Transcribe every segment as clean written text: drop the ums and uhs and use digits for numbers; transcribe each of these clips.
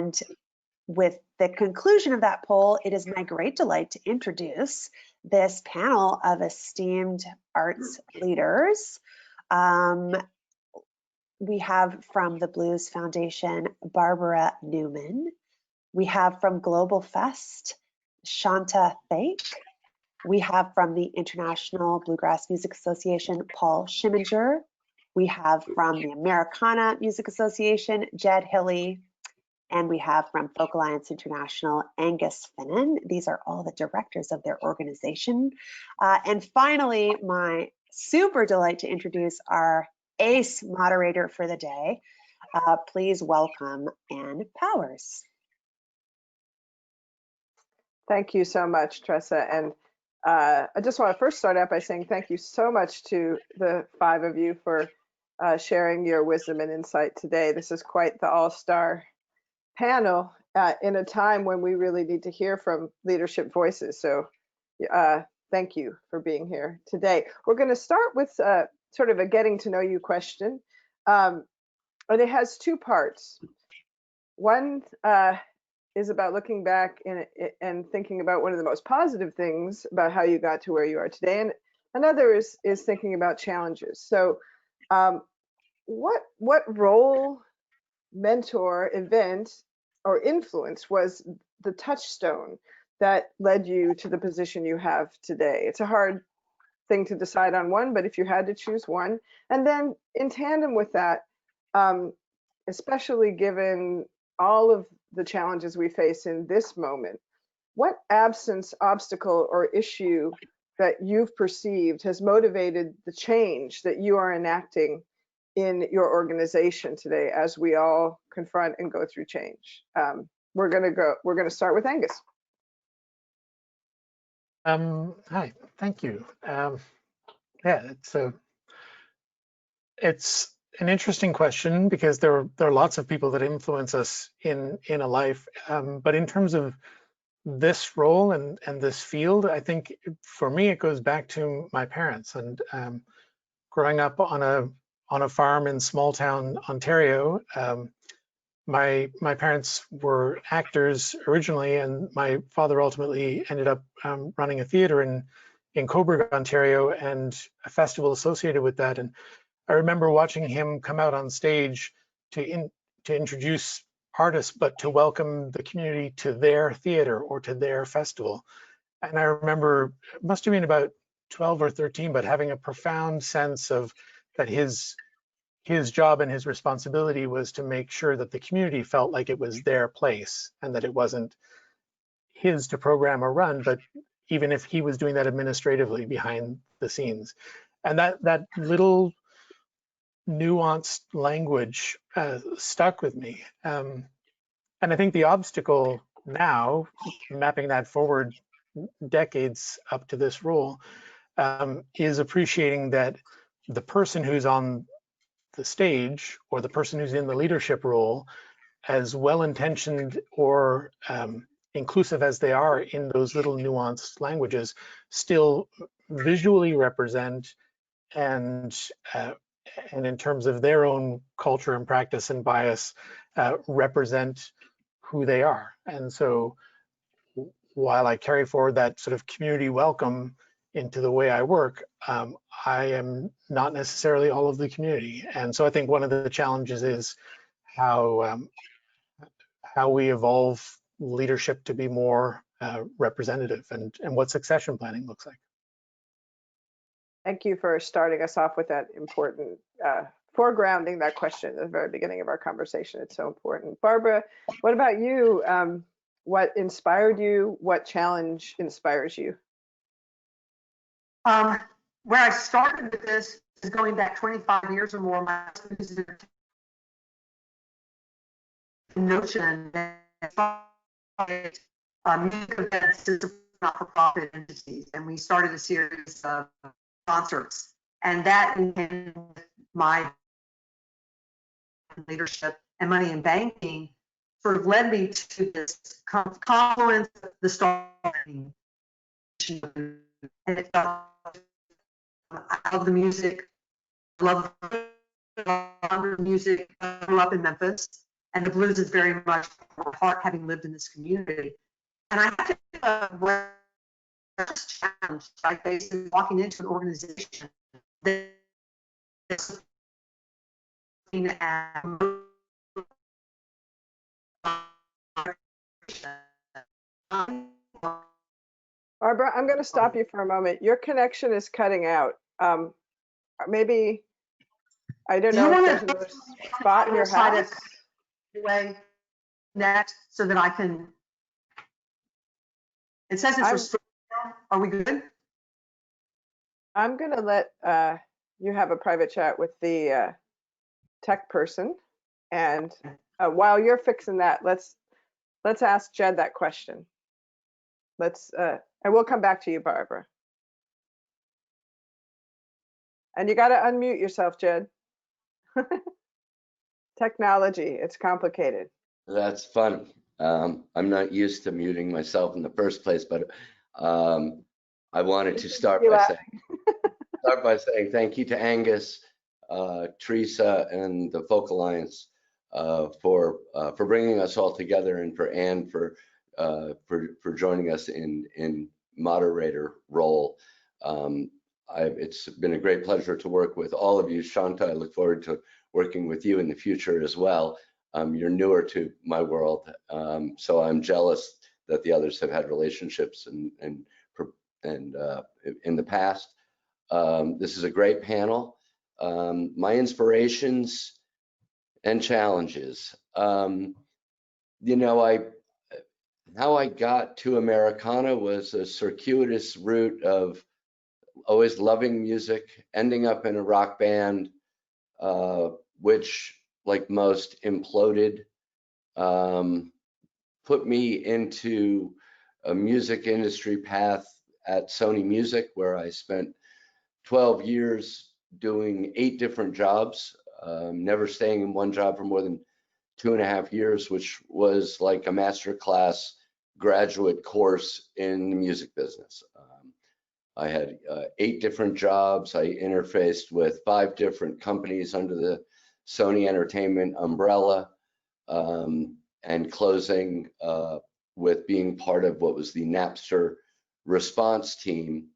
And with the conclusion of that poll, it is my great delight to introduce this panel of esteemed arts leaders. We have from the Blues Foundation, Barbara Newman. We have from globalFest, Shanta Thake. We have from the International Bluegrass Music Association, Paul Schiminger. We have from the Americana Music Association, Jed Hilly. And we have from Folk Alliance International, Aengus Finnan. These are all the directors of their organization. And finally, my super delight to introduce our ace moderator for the day. Please welcome Ann Powers. Thank you so much, Tressa. And I just want to first start out by saying thank you so much to the 5 of you for sharing your wisdom and insight today. This is quite the all-star panel in a time when we really need to hear from leadership voices. So thank you for being here today. We're going to start with sort of a getting to know you question. And it has 2 parts. One is about looking back and thinking about one of the most positive things about how you got to where you are today. And another is thinking about challenges. So what role, mentor, event, or influence was the touchstone that led you to the position you have today? It's a hard thing to decide on one, but if you had to choose one, and then in tandem with that, especially given all of the challenges we face in this moment, what absence, obstacle, or issue that you've perceived has motivated the change that you are enacting in your organization today as we all confront and go through change? We're gonna start with Aengus. Hi, thank you. Yeah, it's an interesting question because there are lots of people that influence us in a life, but in terms of this role and this field, I think for me it goes back to my parents and growing up on a farm in small town Ontario. My parents were actors originally, and my father ultimately ended up running a theater in Cobourg, Ontario, and a festival associated with that. And I remember watching him come out on stage to introduce artists, but to welcome the community to their theater or to their festival. And I remember, it must have been about 12 or 13, but having a profound sense of that his job and his responsibility was to make sure that the community felt like it was their place and that it wasn't his to program or run, but even if he was doing that administratively behind the scenes. And that little nuanced language stuck with me. And I think the obstacle now, mapping that forward decades up to this role, is appreciating that the person who's on the stage or the person who's in the leadership role, as well-intentioned or inclusive as they are in those little nuanced languages, still visually represent and in terms of their own culture and practice and bias, represent who they are. And so while I carry forward that sort of community welcome into the way I work, I am not necessarily all of the community. And so I think one of the challenges is how we evolve leadership to be more representative and what succession planning looks like. Thank you for starting us off with that important foregrounding that question at the very beginning of our conversation. It's so important. Barbara, what about you? What inspired you? What challenge inspires you? Where I started with this is going back 25 years or more. My husband is a notion that music events is not-for-profit entities, and we started a series of concerts, and that in my leadership and money in banking sort of led me to this confluence of the starting, and it felt, I love the music, I love music. I grew up in Memphis, And the blues is very much my heart, having lived in this community. And I had to challenge by basically walking into an organization that's looking at Barbara, I'm going to stop you for a moment. Your connection is cutting out. Maybe, I don't know if there's another spot in your house. Way net so that I can. It says it's restricted. Are we good? I'm going to let you have a private chat with the tech person, and while you're fixing that, let's ask Jed that question. And we'll come back to you, Barbara. And you got to unmute yourself, Jed. Technology, it's complicated. That's fun. I'm not used to muting myself in the first place, but I wanted to start by saying thank you to Aengus, Teresa, and the Folk Alliance for bringing us all together, and for Anne for joining us in moderator role. It's been a great pleasure to work with all of you. Shanta, I look forward to working with you in the future as well. You're newer to my world, so I'm jealous that the others have had relationships and in the past. This is a great panel. My inspirations and challenges. You know, how I got to Americana was a circuitous route of always loving music, ending up in a rock band, which, like most, imploded, put me into a music industry path at Sony Music, where I spent 12 years doing 8 different jobs, never staying in one job for more than 2.5 years, which was like a masterclass graduate course in the music business. I had 8 different jobs. I interfaced with 5 different companies under the Sony Entertainment umbrella, and closing with being part of what was the Napster response team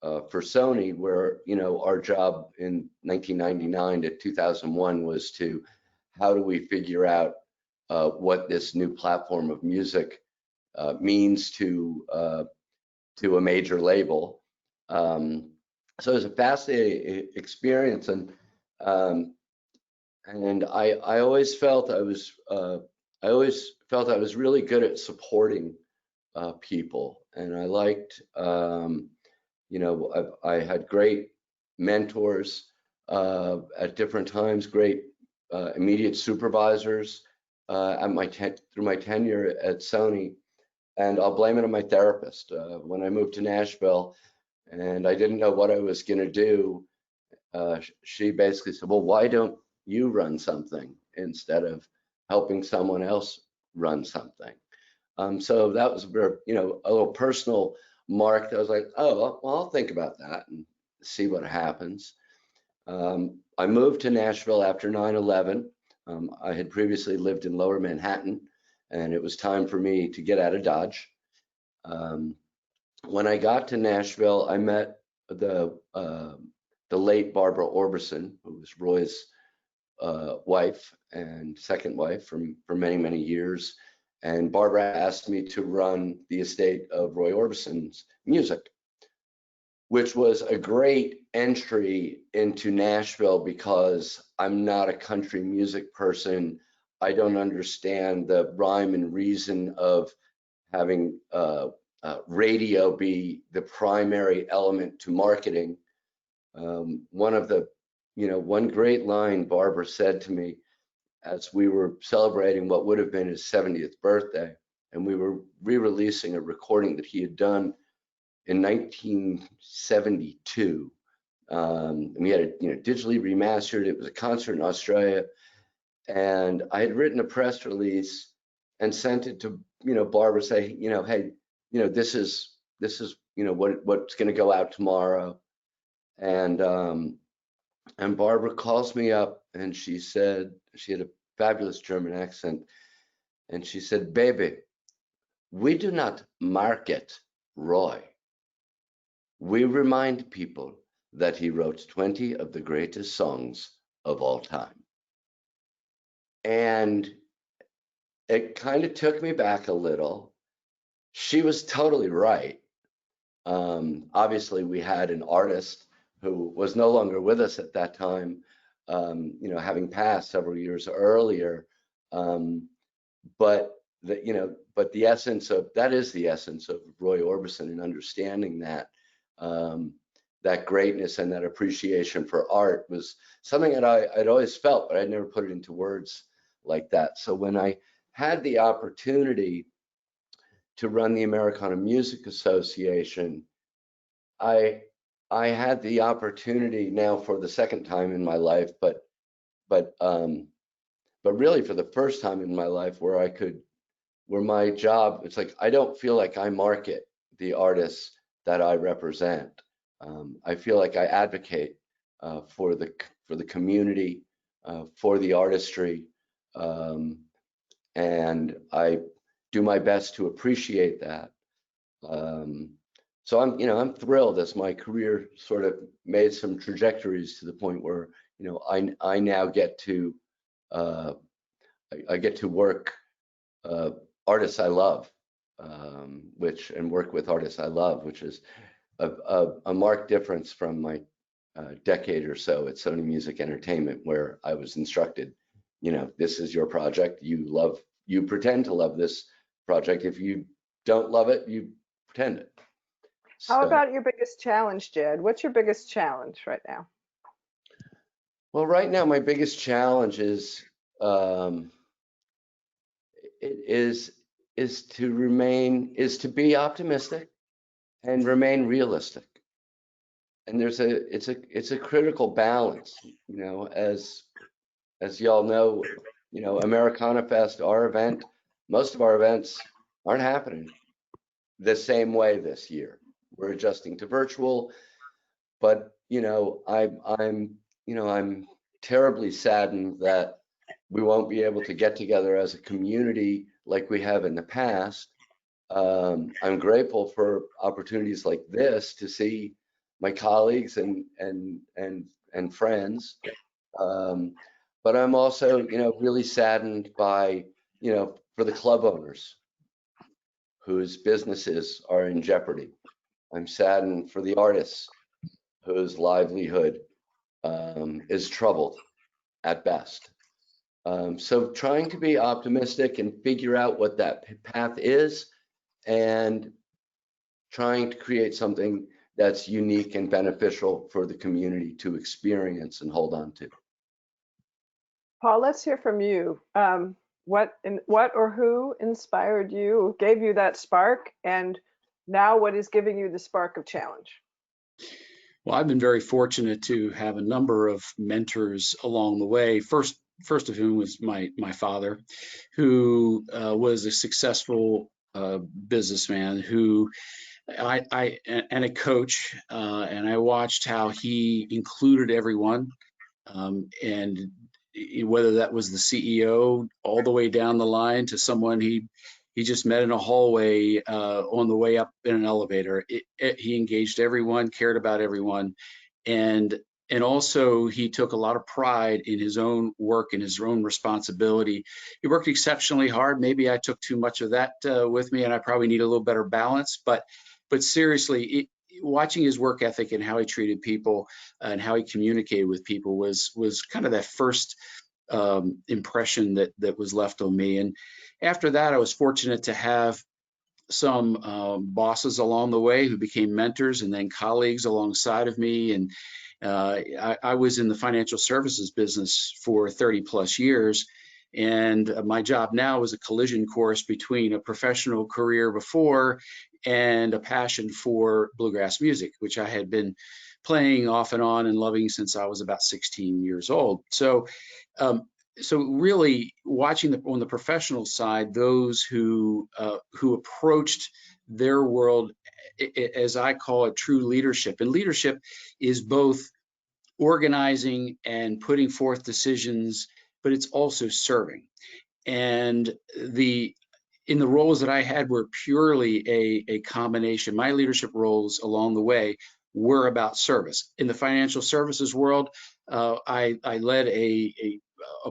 for Sony, where, you know, our job in 1999 to 2001 was to, how do we figure out what this new platform of music means to a major label. So it was a fascinating experience, and I always felt I was really good at supporting people, and I liked, you know, I had great mentors at different times, great immediate supervisors through my tenure at Sony, and I'll blame it on my therapist. When I moved to Nashville and I didn't know what I was going to do, she basically said, well, why don't you run something instead of helping someone else run something? So that was, you know, a little personal mark. I was like, oh, well, I'll think about that and see what happens. I moved to Nashville after 9/11. I had previously lived in Lower Manhattan, and it was time for me to get out of Dodge. When I got to Nashville, I met the late Barbara Orbison, who was Roy's wife and second wife for many, many years. And Barbara asked me to run the estate of Roy Orbison's music, which was a great entry into Nashville because I'm not a country music person. I don't understand the rhyme and reason of having radio be the primary element to marketing. One great line Barbara said to me as we were celebrating what would have been his 70th birthday, and we were re-releasing a recording that he had done in 1972. And we had it, digitally remastered. It was a concert in Australia, and I had written a press release and sent it to Barbara, say, hey, this is what's going to go out tomorrow. And Barbara calls me up, and she said she had a fabulous German accent. And she said, "Baby, we do not market Roy. We remind people that he wrote 20 of the greatest songs of all time." And it kind of took me back a little. She was totally right. Obviously, we had an artist who was no longer with us at that time, having passed several years earlier. But the essence of that is the essence of Roy Orbison, and understanding that that greatness and that appreciation for art was something that I'd always felt, but I'd never put it into words like that. So when I had the opportunity to run the Americana Music Association, I had the opportunity now for the second time in my life, but really for the first time in my life, where my job, it's like I don't feel like I market the artists that I represent. I feel like I advocate for the community, for the artistry, and I do my best to appreciate that. So I'm thrilled as my career sort of made some trajectories to the point where I now get to I get to work artists I love, and work with artists I love, which is a marked difference from my decade or so at Sony Music Entertainment, where I was instructed, this is your project. You pretend to love this project. If you don't love it, you pretend it. How about your biggest challenge, Jed? What's your biggest challenge right now? Well, right now, my biggest challenge is to be optimistic and remain realistic. And it's a critical balance, as y'all know, Americana Fest, our event, most of our events aren't happening the same way this year. We're adjusting to virtual, but I'm terribly saddened that we won't be able to get together as a community like we have in the past. I'm grateful for opportunities like this to see my colleagues and friends, but I'm also really saddened by for the club owners whose businesses are in jeopardy. I'm saddened for the artists whose livelihood is troubled at best. So trying to be optimistic and figure out what that path is, and trying to create something that's unique and beneficial for the community to experience and hold on to. Paul, let's hear from you. What or who inspired you, gave you that spark, and now what is giving you the spark of challenge? Well, I've been very fortunate to have a number of mentors along the way. First of whom was my father, who was a successful businessman who and a coach, and I watched how he included everyone, and whether that was the CEO all the way down the line to someone he just met in a hallway on the way up in an elevator. He engaged everyone, cared about everyone, and also he took a lot of pride in his own work and his own responsibility. He worked exceptionally hard. Maybe I took too much of that with me, and I probably need a little better balance. But seriously, watching his work ethic and how he treated people and how he communicated with people was kind of that first impression that was left on me. And after that, I was fortunate to have some bosses along the way who became mentors, and then colleagues alongside of me. And I was in the financial services business for 30 plus years. And my job now is a collision course between a professional career before and a passion for bluegrass music, which I had been playing off and on and loving since I was about 16 years old. So really watching on the professional side, those who approached their world, as I call it, true leadership. And leadership is both organizing and putting forth decisions but it's also serving. And in the roles that I had were purely a combination. My leadership roles along the way were about service. In the financial services world, I led a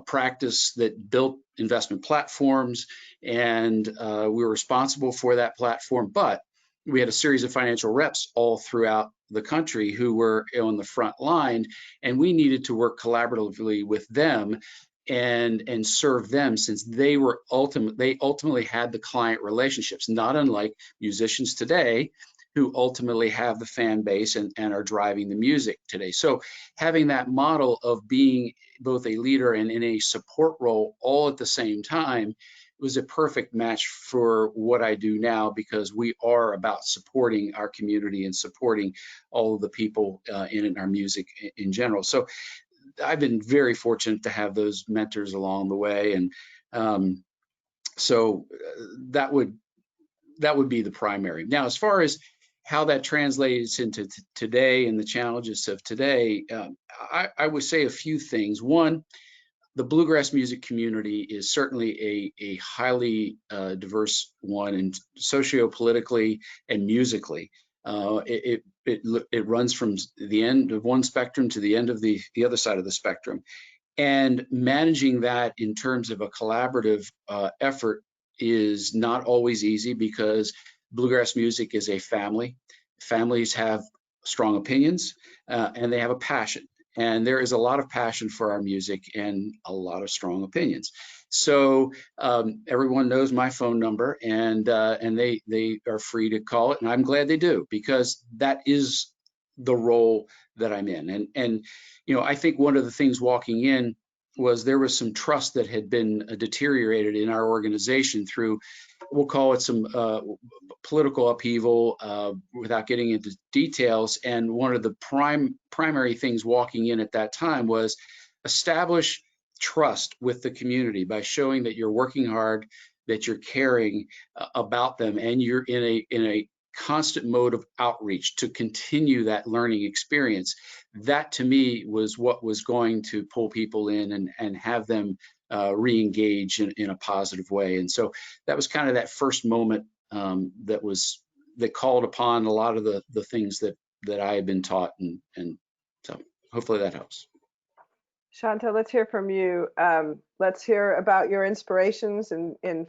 practice that built investment platforms, and we were responsible for that platform. But we had a series of financial reps all throughout the country who were on the front line, and we needed to work collaboratively with them and serve them, since they ultimately had the client relationships, not unlike musicians today who ultimately have the fan base and are driving the music today. So having that model of being both a leader and in a support role all at the same time was a perfect match for what I do now, because we are about supporting our community and supporting all of the people in our music in general. So I've been very fortunate to have those mentors along the way, and so that would be the primary. Now, as far as how that translates into today and the challenges of today, I would say a few things. One, the bluegrass music community is certainly a highly diverse one, and socio-politically and musically. It runs from the end of one spectrum to the end of the other side of the spectrum. And managing that in terms of a collaborative effort is not always easy, because bluegrass music is a family. Families have strong opinions and they have a passion. And there is a lot of passion for our music and a lot of strong opinions. So everyone knows my phone number, and they are free to call it, and I'm glad they do, because that is the role that I'm in. And you know, I think one of the things walking in was there was some trust that had been deteriorated in our organization through, we'll call it some political upheaval, without getting into details. And one of the primary things walking in at that time was establish trust with the community by showing that you're working hard, that you're caring about them, and you're in a constant mode of outreach to continue that learning experience. That to me was what was going to pull people in and have them re-engage in a positive way. And so that was kind of that first moment that called upon a lot of the things that I had been taught, and so hopefully that helps. Shanta, let's hear from you. Let's hear about your inspirations in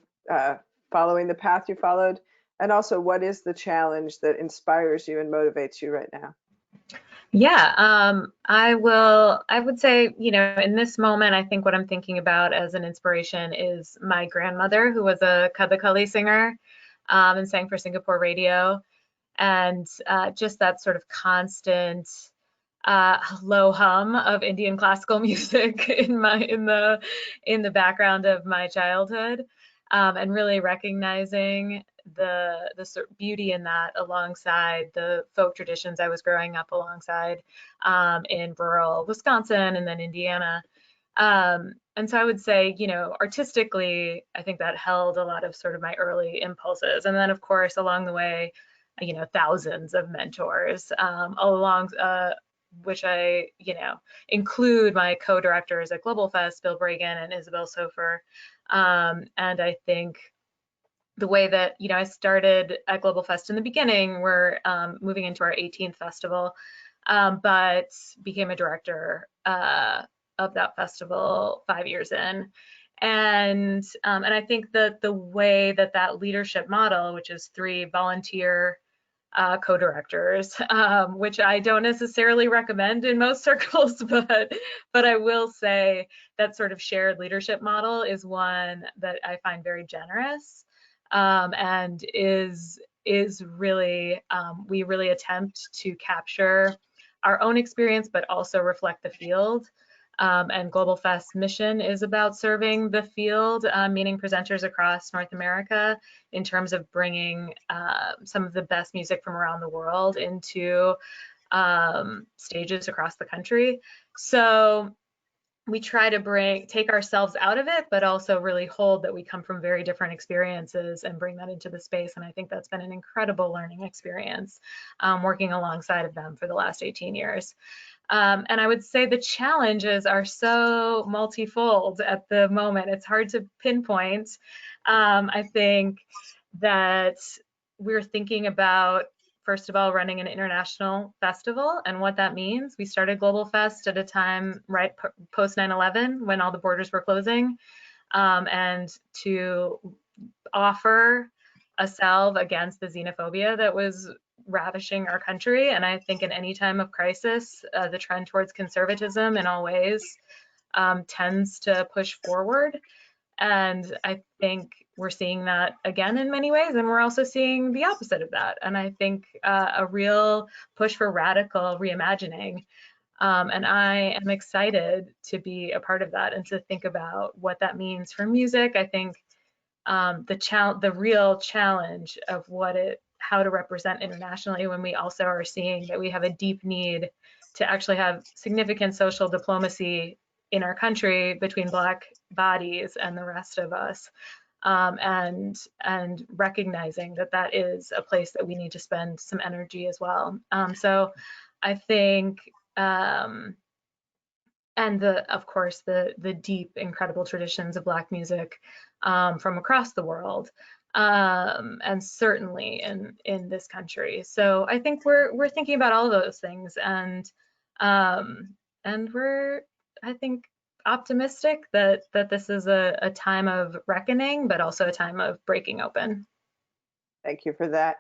following the path you followed, and also what is the challenge that inspires you and motivates you right now? Yeah, I would say, you know, in this moment, I think what I'm thinking about as an inspiration is my grandmother, who was a Kathakali singer and sang for Singapore radio. And just that sort of constant low hum of Indian classical music in the background of my childhood, and really recognizing the sort of beauty in that alongside the folk traditions I was growing up alongside in rural Wisconsin and then Indiana. And so I would say, you know, artistically, I think that held a lot of sort of my early impulses. And then, of course, along the way, you know, thousands of mentors along which I, you know, include my co-directors at globalFest, Bill Bragan and Isabel Sofer. And I think the way that, you know, I started at globalFest in the beginning, we're moving into our 18th festival, but became a director of that festival 5 years in. And I think that the way that leadership model, which is 3 volunteer co-directors, which I don't necessarily recommend in most circles, but I will say that sort of shared leadership model is one that I find very generous, and is really, we really attempt to capture our own experience, but also reflect the field. And globalFest's mission is about serving the field, meaning presenters across North America, in terms of bringing some of the best music from around the world into stages across the country. So we try to take ourselves out of it, but also really hold that we come from very different experiences and bring that into the space. And I think that's been an incredible learning experience, working alongside of them for the last 18 years. And I would say the challenges are so multifold at the moment. It's hard to pinpoint. I think that we're thinking about, first of all, running an international festival and what that means. We started globalFest at a time right post 9/11 when all the borders were closing, and to offer a salve against the xenophobia that was ravishing our country. And I think in any time of crisis, the trend towards conservatism in all ways tends to push forward. And I think we're seeing that again in many ways, and we're also seeing the opposite of that. And I think a real push for radical reimagining. And I am excited to be a part of that and to think about what that means for music. I think the real challenge of how to represent internationally, when we also are seeing that we have a deep need to actually have significant social diplomacy in our country between Black bodies and the rest of us, and recognizing that that is a place that we need to spend some energy as well. So I think, and of course, the deep, incredible traditions of Black music from across the world, and certainly in this country. So I think we're thinking about all of those things, and we're, I think, optimistic that this is a time of reckoning, but also a time of breaking open. Thank you for that.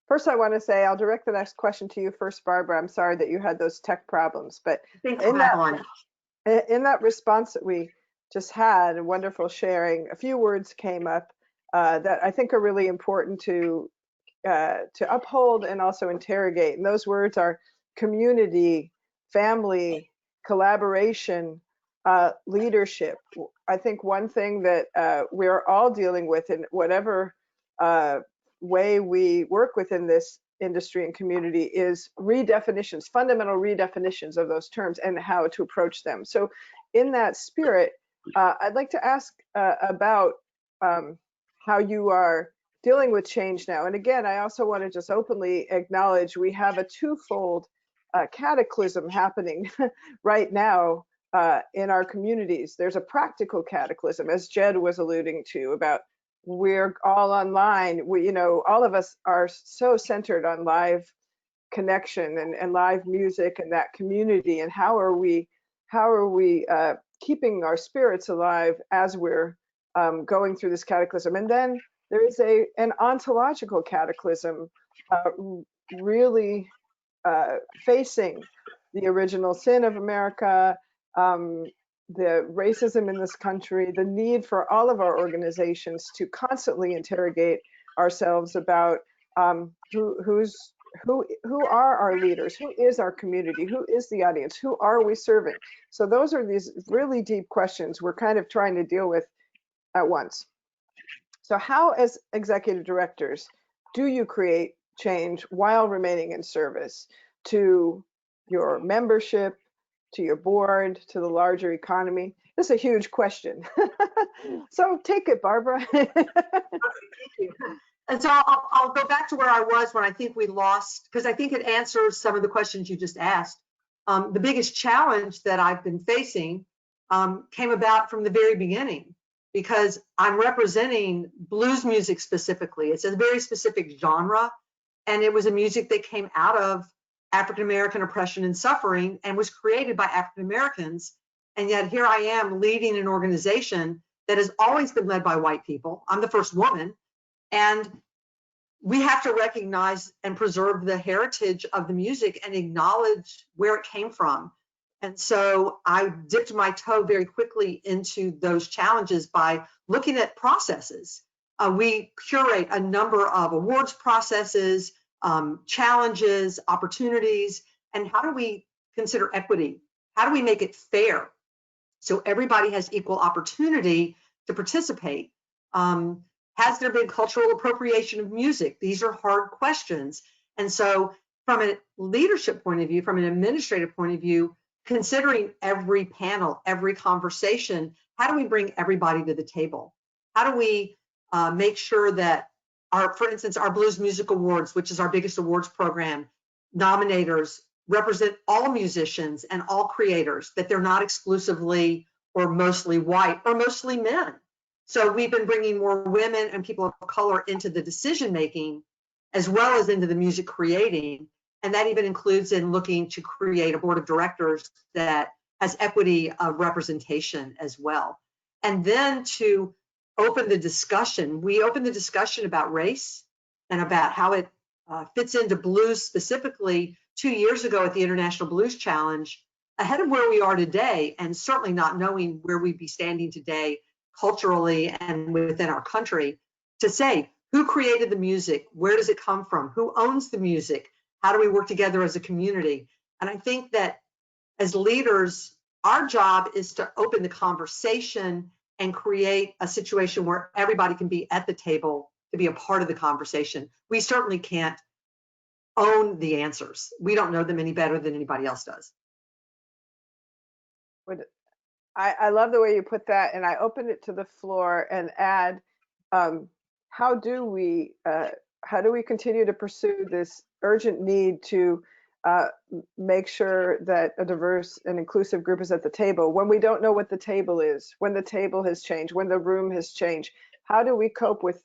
First, I want to say I'll direct the next question to you first, Barbara. I'm sorry that you had those tech problems, but in that response that we just had, wonderful sharing, a few words came up that I think are really important to uphold and also interrogate. And those words are community, family, collaboration, leadership. I think one thing that we're all dealing with in whatever way we work within this industry and community is redefinitions, fundamental redefinitions of those terms and how to approach them. So in that spirit, I'd like to ask about how you are dealing with change now. And again, I also want to just openly acknowledge we have a twofold cataclysm happening right now in our communities. There's a practical cataclysm, as Jed was alluding to, about we're all online. All of us are so centered on live connection and live music and that community. And how are we keeping our spirits alive as we're going through this cataclysm? And then there is an ontological cataclysm, really facing the original sin of America, the racism in this country, the need for all of our organizations to constantly interrogate ourselves about who are our leaders, who is our community, who is the audience, who are we serving? So those are these really deep questions we're kind of trying to deal with at once. So how, as executive directors, do you create change while remaining in service to your membership, to your board, to the larger economy? This is a huge question. So take it, Barbara. Thank you. And so I'll go back to where I was when I think we lost, because I think it answers some of the questions you just asked. The biggest challenge that I've been facing came about from the very beginning, because I'm representing blues music specifically. It's a very specific genre, and it was a music that came out of African-American oppression and suffering and was created by African-Americans. And yet here I am leading an organization that has always been led by white people. I'm the first woman. And we have to recognize and preserve the heritage of the music and acknowledge where it came from. And so I dipped my toe very quickly into those challenges by looking at processes. We curate a number of awards processes, challenges, opportunities, and how do we consider equity? How do we make it fair so everybody has equal opportunity to participate? Has there been cultural appropriation of music? These are hard questions. And so from a leadership point of view, from an administrative point of view, considering every panel, every conversation, how do we bring everybody to the table? How do we make sure that for instance, our Blues Music Awards, which is our biggest awards program, nominators represent all musicians and all creators, that they're not exclusively or mostly white or mostly men. So we've been bringing more women and people of color into the decision making as well as into the music creating. And that even includes in looking to create a board of directors that has equity of representation as well. And then to open the discussion, we opened the discussion about race and about how it fits into blues specifically 2 years ago at the International Blues Challenge, ahead of where we are today, and certainly not knowing where we'd be standing today culturally and within our country, to say, who created the music? Where does it come from? Who owns the music? How do we work together as a community? And I think that as leaders, our job is to open the conversation and create a situation where everybody can be at the table to be a part of the conversation. We certainly can't own the answers. We don't know them any better than anybody else does. I love the way you put that, and I open it to the floor and add, how do we continue to pursue this urgent need to make sure that a diverse and inclusive group is at the table when we don't know what the table is, when the table has changed, when the room has changed? How do we cope with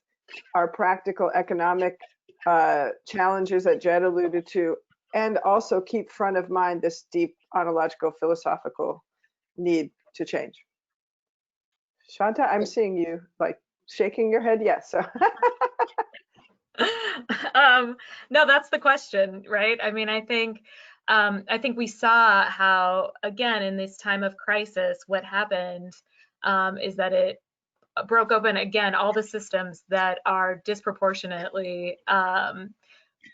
our practical economic challenges that Jed alluded to, and also keep front of mind this deep ontological philosophical need to change? Shanta, I'm seeing you like shaking your head yes. No, that's the question, right? I mean, I think we saw how, again, in this time of crisis, what happened is that it broke open again all the systems that are disproportionately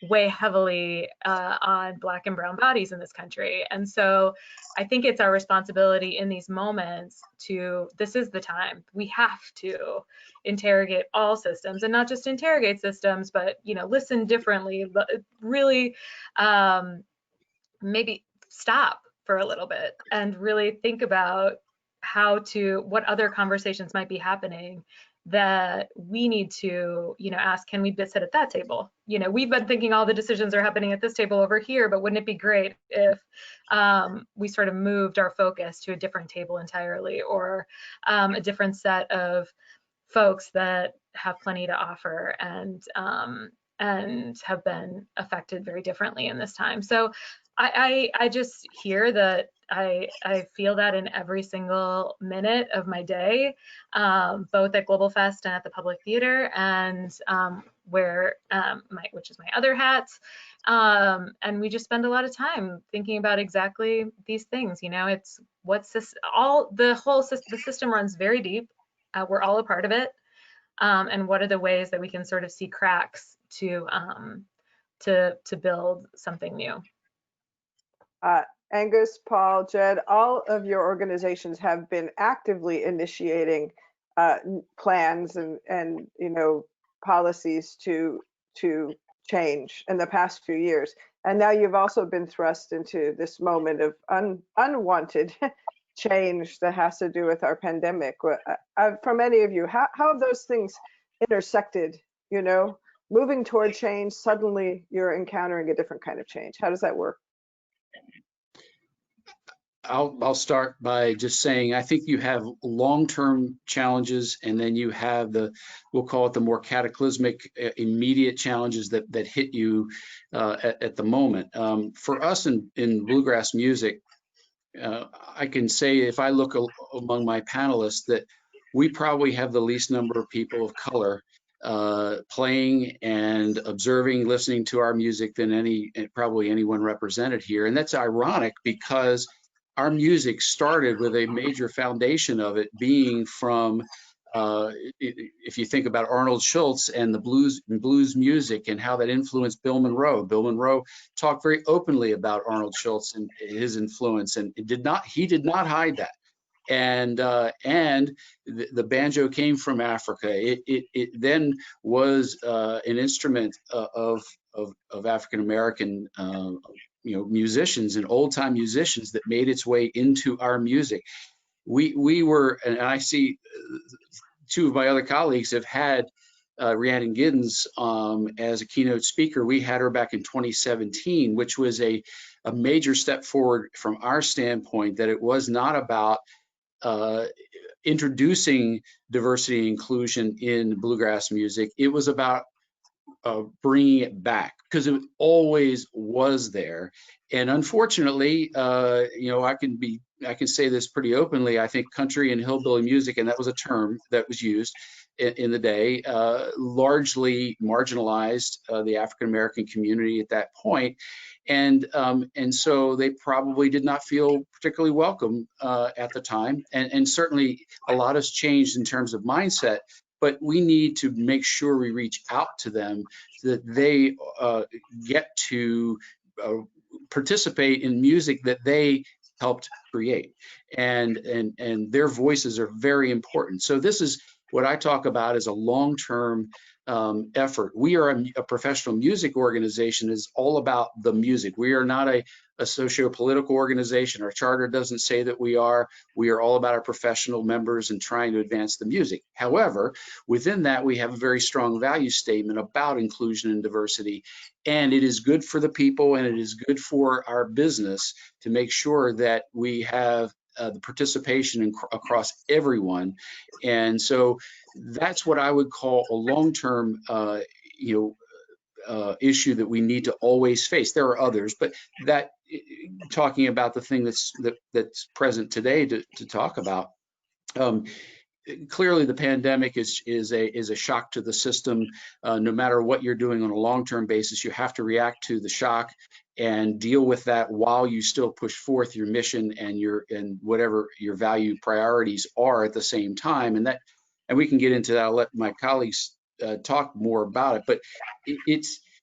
weigh heavily on Black and brown bodies in this country. And so I think it's our responsibility in these moments this is the time. We have to interrogate all systems, and not just interrogate systems, but, listen differently, really maybe stop for a little bit and really think about what other conversations might be happening that we need to, ask, can we sit at that table? We've been thinking all the decisions are happening at this table over here, but wouldn't it be great if we sort of moved our focus to a different table entirely, or a different set of folks that have plenty to offer and have been affected very differently in this time. So I just hear that I feel that in every single minute of my day, both at globalFest and at the Public Theater, and which is my other hat. And we just spend a lot of time thinking about exactly these things. It's the system runs very deep. We're all a part of it. And what are the ways that we can sort of see cracks to build something new? Aengus, Paul, Jed, all of your organizations have been actively initiating plans and policies to change in the past few years. And now you've also been thrust into this moment of unwanted change that has to do with our pandemic. For many of you, how have those things intersected? Moving toward change, suddenly you're encountering a different kind of change. How does that work? I'll start by just saying, I think you have long-term challenges, and then you have we'll call it the more cataclysmic, immediate challenges that hit you at the moment. For us in bluegrass music, I can say, if I look among my panelists, that we probably have the least number of people of color playing and observing, listening to our music than probably anyone represented here. And that's ironic, because our music started with a major foundation of it being from, if you think about Arnold Schultz and the blues music and how that influenced Bill Monroe. Bill Monroe talked very openly about Arnold Schultz and his influence, and he did not hide that. And the banjo came from Africa. It then was an instrument of African American musicians and old time musicians that made its way into our music. We were, and I see two of my other colleagues have had Rhiannon Giddens as a keynote speaker. We had her back in 2017, which was a a major step forward from our standpoint, that it was not about introducing diversity and inclusion in bluegrass music. It was about bringing it back, because it always was there. And unfortunately, I can say this pretty openly. I think country and hillbilly music, and that was a term that was used in the day, largely marginalized the African American community at that point. And so they probably did not feel particularly welcome at the time. And certainly a lot has changed in terms of mindset, but we need to make sure we reach out to them so that they get to participate in music that they helped create, and their voices are very important. So this is what I talk about as a long-term effort. We are a professional music organization. Is all about the music. We are not a socio-political organization. Our charter doesn't say that we are. We are all about our professional members and trying to advance the music. However, within that, we have a very strong value statement about inclusion and diversity. And it is good for the people, and it is good for our business to make sure that we have the participation across everyone. And so that's what I would call a long-term issue that we need to always face. There are others, but that, talking about the thing that's present today to talk about, clearly the pandemic is a shock to the system. No matter what you're doing on a long-term basis, you have to react to the shock and deal with that while you still push forth your mission and whatever your value priorities are at the same time. And we can get into that. I'll let my colleagues talk more about it, but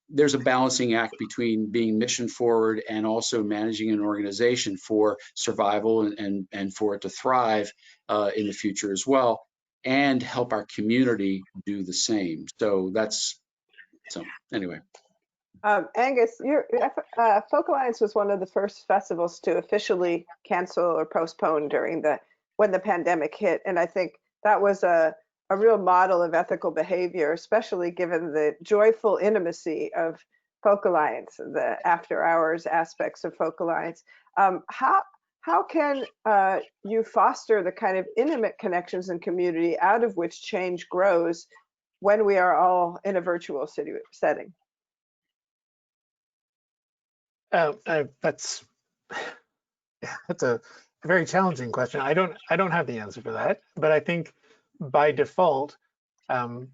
there's a balancing act between being mission forward and also managing an organization for survival and for it to thrive in the future as well, and help our community do the same. So anyway. Aengus, Folk Alliance was one of the first festivals to officially cancel or postpone when the pandemic hit, and I think that was a real model of ethical behavior, especially given the joyful intimacy of Folk Alliance, the after hours aspects of Folk Alliance. How can you foster the kind of intimate connections and community out of which change grows when we are all in a virtual setting? That's a very challenging question. I don't have the answer for that, but I think by default, an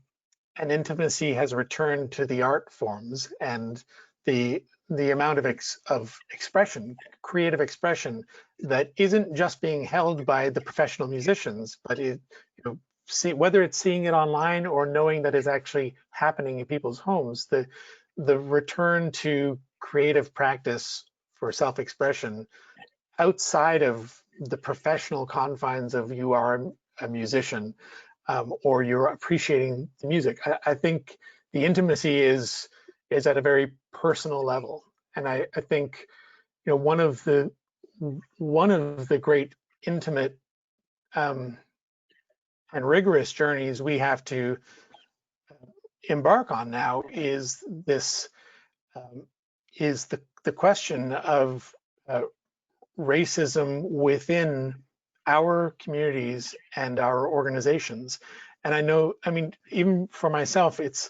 intimacy has returned to the art forms, and the amount of expression, creative expression, that isn't just being held by the professional musicians, but whether it's seeing it online or knowing that it's actually happening in people's homes, the return to creative practice for self-expression outside of the professional confines of you are a musician or you're appreciating the music. I think the intimacy is at a very personal level, and I think one of the great intimate and rigorous journeys we have to embark on now is this is the question of racism within our communities and our organizations. And I mean, even for myself, it's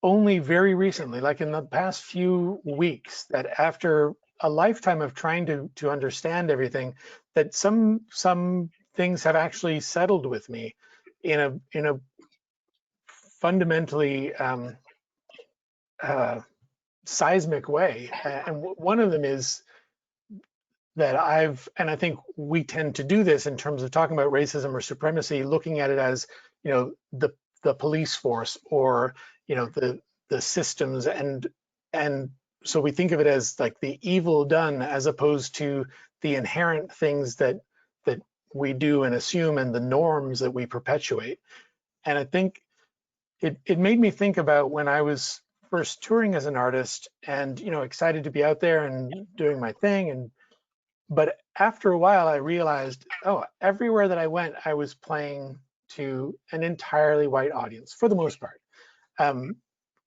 only very recently, like in the past few weeks, that after a lifetime of trying to understand everything, that some things have actually settled with me in a fundamentally seismic way. And one of them is that and I think we tend to do this in terms of talking about racism or supremacy, looking at it as, the police force or, the systems. And so we think of it as like the evil done, as opposed to the inherent things that we do and assume, and the norms that we perpetuate. And I think it made me think about when I was first touring as an artist and, excited to be out there and doing my thing. But after a while, I realized, everywhere that I went, I was playing to an entirely white audience for the most part.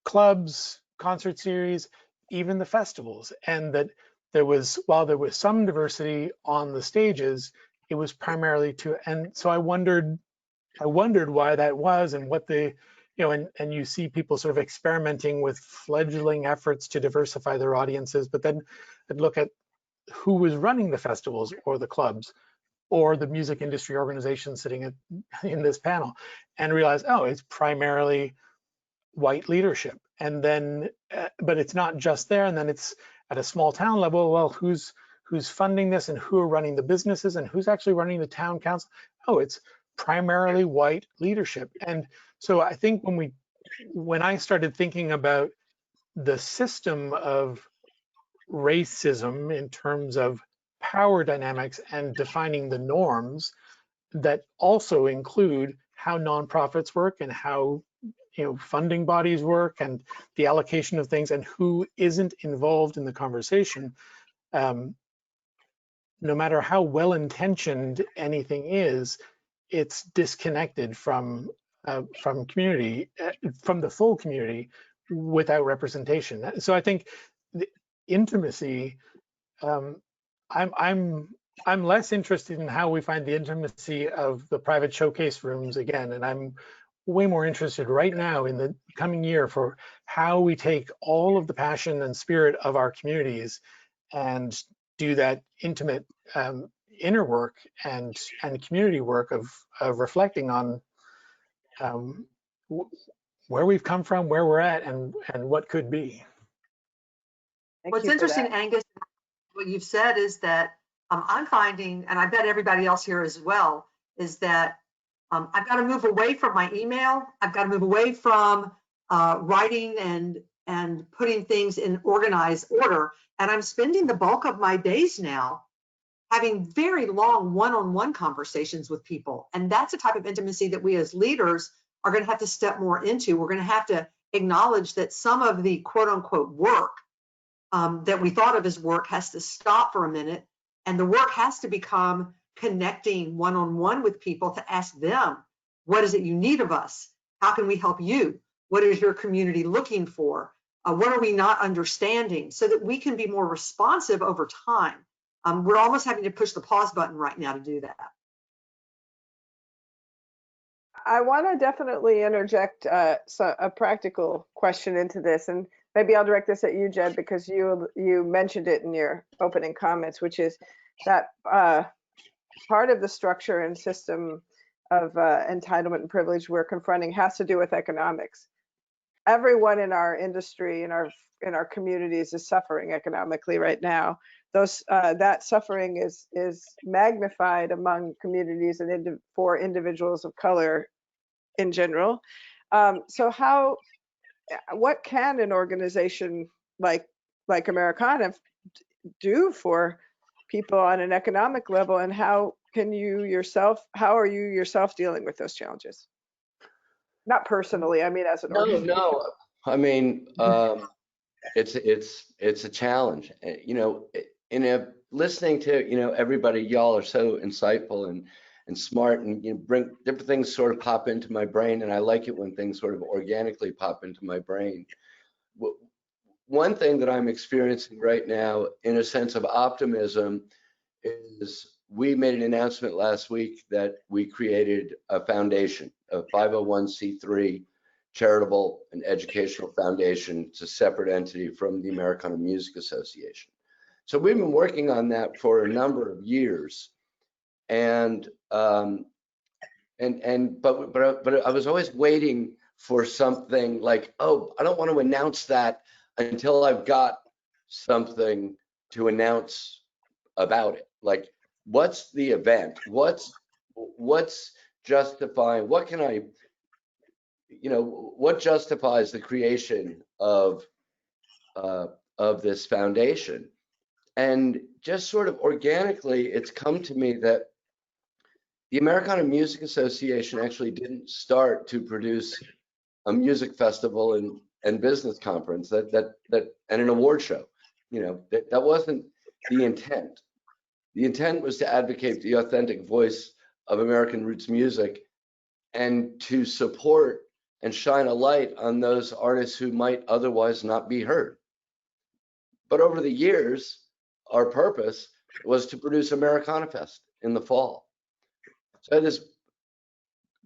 Clubs, concert series, even the festivals, and that while there was some diversity on the stages, it was primarily and so I wondered why that was, and what the, and you see people sort of experimenting with fledgling efforts to diversify their audiences, but then I'd look at who was running the festivals or the clubs or the music industry organizations sitting in this panel, and realize, oh, it's primarily white leadership. And then, but it's not just there. And then it's at a small town level. Well, who's funding this, and who are running the businesses, and who's actually running the town council? Oh, it's primarily white leadership. And so I think when I started thinking about the system of racism in terms of power dynamics and defining the norms that also include how nonprofits work and how funding bodies work and the allocation of things and who isn't involved in the conversation, no matter how well-intentioned anything is, it's disconnected from community, from the full community, without representation. So I think the intimacy, I'm less interested in how we find the intimacy of the private showcase rooms again, and I'm way more interested right now in the coming year for how we take all of the passion and spirit of our communities and do that intimate inner work and community work of reflecting on where we've come from, where we're at, and what could be. What's interesting, Aengus, what you've said is that I'm finding, and I bet everybody else here as well, is that I've got to move away from my email. I've got to move away from writing and putting things in organized order. And I'm spending the bulk of my days now having very long one-on-one conversations with people. And that's a type of intimacy that we as leaders are going to have to step more into. We're going to have to acknowledge that some of the quote unquote work that we thought of as work has to stop for a minute. And the work has to become connecting one-on-one with people to ask them, what is it you need of us? How can we help you? What is your community looking for? What are we not understanding? So that we can be more responsive over time. We're almost having to push the pause button right now to do that. I want to definitely interject a practical question into this, and maybe I'll direct this at you, Jed, because you mentioned it in your opening comments, which is that part of the structure and system of entitlement and privilege we're confronting has to do with economics. Everyone in our industry, in our communities, is suffering economically right now. That suffering is magnified among communities and for individuals of color in general. So what can an organization like Americana do for people on an economic level, and how are you yourself dealing with those challenges? Not personally, I mean as an organization. No. I mean, it's a challenge. Listening to everybody, y'all are so insightful and smart, and bring different things sort of pop into my brain, and I like it when things sort of organically pop into my brain. One thing that I'm experiencing right now, in a sense of optimism, is we made an announcement last week that we created a foundation, a 501c3 charitable and educational foundation. It's a separate entity from the Americana Music Association. So we've been working on that for a number of years, but I was always waiting for something like, oh, I don't want to announce that until I've got something to announce about it. Like, what's the event? What's justifying? What can I, what justifies the creation of this foundation? And just sort of organically, it's come to me that the Americana Music Association actually didn't start to produce a music festival and business conference and an award show. That wasn't the intent. The intent was to advocate the authentic voice of American roots music and to support and shine a light on those artists who might otherwise not be heard. But over the years, our purpose was to produce Americana Fest in the fall. So I had this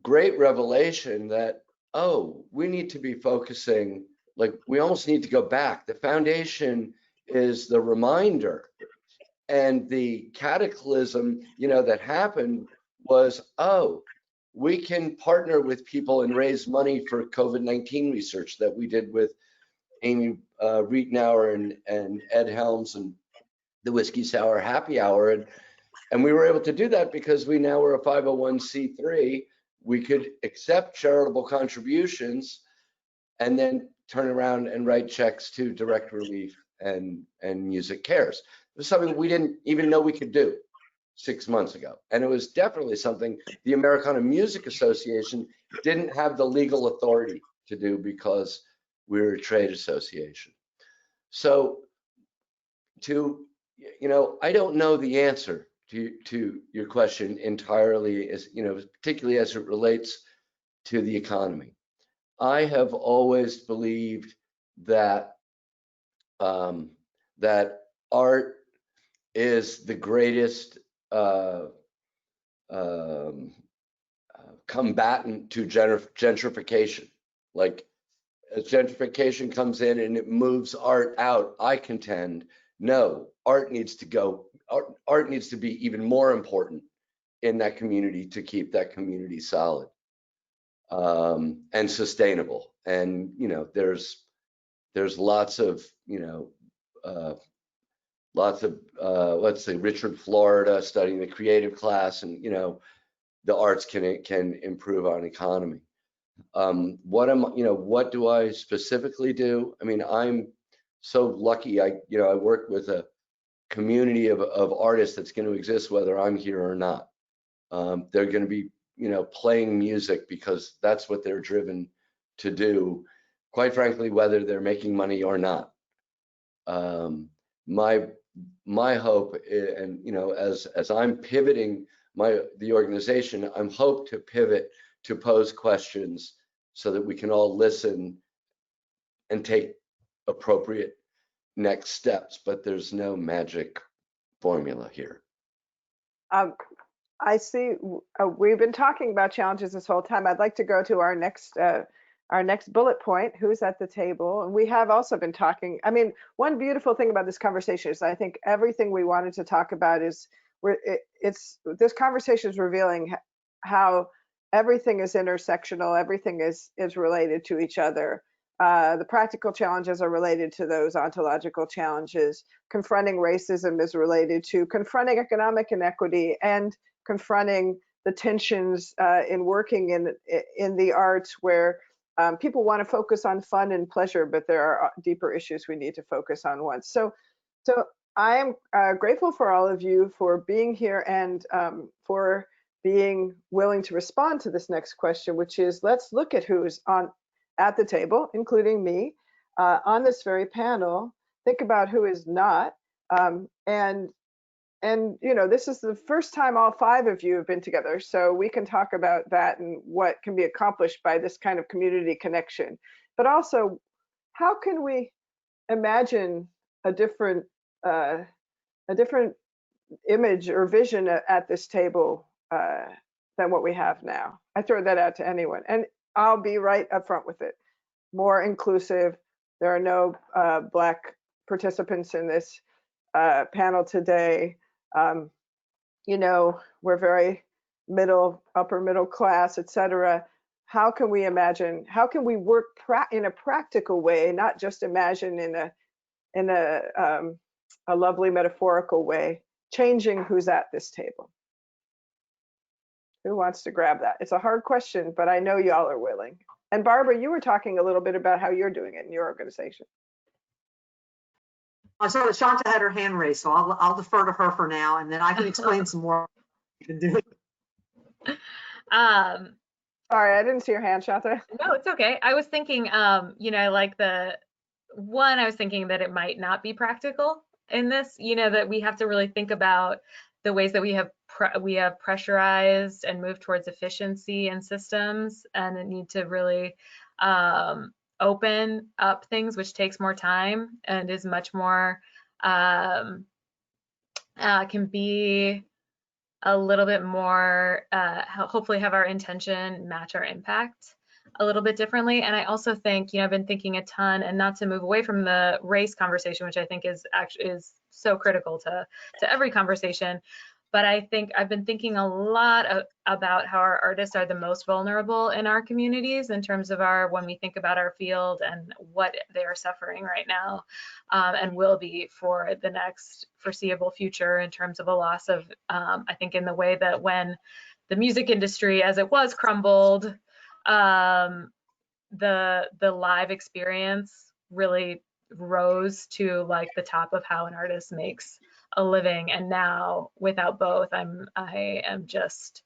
great revelation that, oh, we need to be focusing, like we almost need to go back. The foundation is the reminder, and the cataclysm, that happened was, oh, we can partner with people and raise money for COVID-19 research that we did with Amy Rietenauer and Ed Helms and the Whiskey Sour Happy Hour. And we were able to do that because we now were a 501c3. We could accept charitable contributions and then turn around and write checks to Direct Relief and Music Cares. It was something we didn't even know we could do 6 months ago. And it was definitely something the Americana Music Association didn't have the legal authority to do because we're a trade association. So I don't know the answer to your question entirely, as particularly as it relates to the economy. I have always believed that that art is the greatest combatant to gentrification. Like, as gentrification comes in and it moves art out, I contend, no, art needs to go. Art needs to be even more important in that community to keep that community solid and sustainable. And there's lots of let's say Richard Florida studying the creative class, and the arts can improve our economy. What do I specifically do? I mean, I'm so lucky. I work with a community of artists that's going to exist whether I'm here or not. They're going to be playing music because that's what they're driven to do, quite frankly, whether they're making money or not. My hope, and as I'm pivoting the organization, I'm hope to pivot to pose questions so that we can all listen and take appropriate next steps, but there's no magic formula here. I see we've been talking about challenges this whole time. I'd like to go to our next bullet point, who's at the table. And we have also been talking, I mean, one beautiful thing about this conversation is I think everything we wanted to talk about is this conversation is revealing how everything is intersectional, everything is related to each other. The practical challenges are related to those ontological challenges. Confronting racism is related to confronting economic inequity and confronting the tensions in working in the arts, where people want to focus on fun and pleasure, but there are deeper issues we need to focus on once. So I am grateful for all of you for being here and for being willing to respond to this next question, which is, let's look at who's at the table, including me, on this very panel. Think about who is not, and this is the first time all 5 of you have been together, so we can talk about that and what can be accomplished by this kind of community connection. But also, how can we imagine a different image or vision at this table than what we have now? I throw that out to anyone, and I'll be right up front with it. More inclusive. There are no Black participants in this panel today. We're very upper middle class, etc. How can we imagine? How can we work in a practical way, not just imagine in a lovely metaphorical way, changing who's at this table? Who wants to grab that? It's a hard question, but I know y'all are willing. And Barbara, you were talking a little bit about how you're doing it in your organization. I saw that Shanta had her hand raised, so I'll defer to her for now, and then I can explain some more. Sorry, I didn't see your hand, Shanta. No, it's okay. I was thinking, I was thinking that it might not be practical in this, that we have to really think about the ways that we have pressurized and moved towards efficiency in systems, and need to really open up things, which takes more time and is much more can be a little bit more, hopefully have our intention match our impact a little bit differently. And I also think, I've been thinking a ton, and not to move away from the race conversation, which I think is so critical to every conversation. But I think I've been thinking a lot about how our artists are the most vulnerable in our communities in terms of when we think about our field and what they are suffering right now, and will be for the next foreseeable future in terms of a loss of, I think in the way that when the music industry as it was crumbled, the live experience really rose to like the top of how an artist makes a living, and now without both, I am just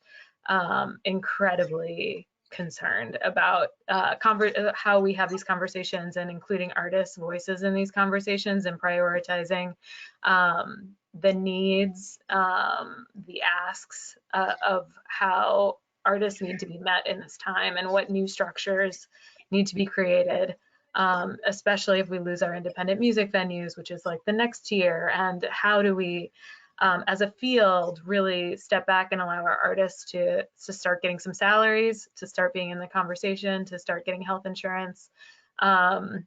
incredibly concerned about how we have these conversations and including artists' voices in these conversations and prioritizing the needs, the asks of how artists need to be met in this time and what new structures need to be created. Especially if we lose our independent music venues, which is like the next tier, and how do we, as a field, really step back and allow our artists to start getting some salaries, to start being in the conversation, to start getting health insurance. And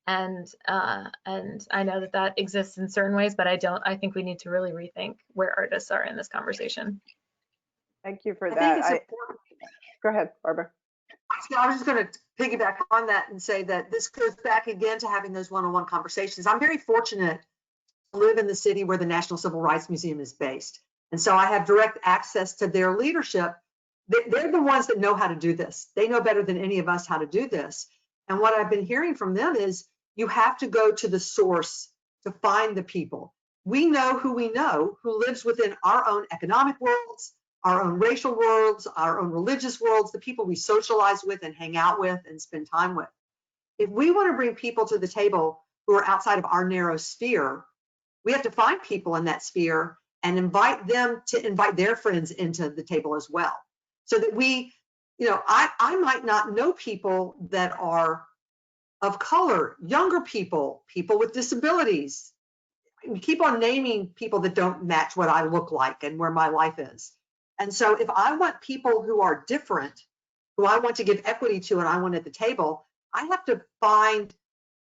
I know that exists in certain ways, but I think we need to really rethink where artists are in this conversation. Thank you for that. I think it's important. Go ahead, Barbara. I was just going to piggyback on that and say that this goes back again to having those one-on-one conversations. I'm very fortunate to live in the city where the National Civil Rights Museum is based. And so I have direct access to their leadership. They're the ones that know how to do this. They know better than any of us how to do this. And what I've been hearing from them is you have to go to the source to find the people. We know who lives within our own economic worlds, our own racial worlds, our own religious worlds, the people we socialize with and hang out with and spend time with. If we want to bring people to the table who are outside of our narrow sphere, we have to find people in that sphere and invite them to invite their friends into the table as well. So that we, I might not know people that are of color, younger people, people with disabilities. We keep on naming people that don't match what I look like and where my life is. And so if I want people who are different, who I want to give equity to and I want at the table, I have to find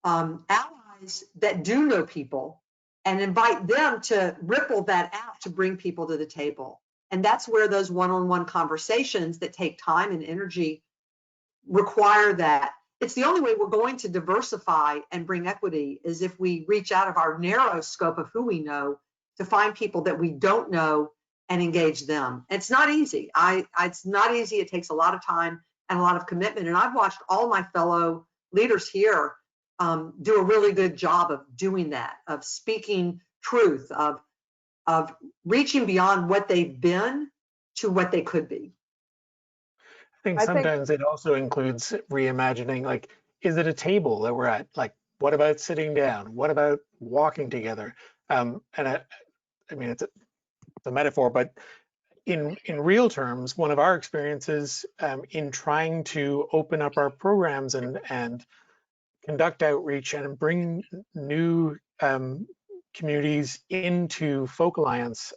allies that do know people and invite them to ripple that out to bring people to the table. And that's where those one-on-one conversations that take time and energy require that. It's the only way we're going to diversify and bring equity is if we reach out of our narrow scope of who we know to find people that we don't know and engage them. It's not easy. It's not easy. It takes a lot of time and a lot of commitment. And I've watched all my fellow leaders here do a really good job of doing that, of speaking truth, of reaching beyond what they've been to what they could be. I think sometimes it also includes reimagining, like, is it a table that we're at? Like, what about sitting down? What about walking together? And I mean, it's a metaphor, but in real terms, one of our experiences in trying to open up our programs and conduct outreach and bring new communities into Folk Alliance,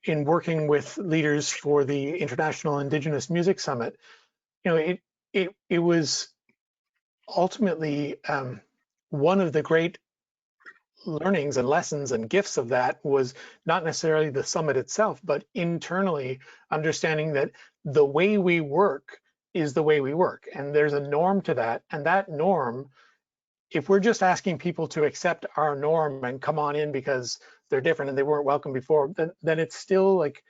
in working with leaders for the International Indigenous Music Summit, it was ultimately one of the great learnings and lessons and gifts of that was not necessarily the summit itself, but internally understanding that the way we work is the way we work. And there's a norm to that. And that norm, if we're just asking people to accept our norm and come on in because they're different and they weren't welcome before, then it's still like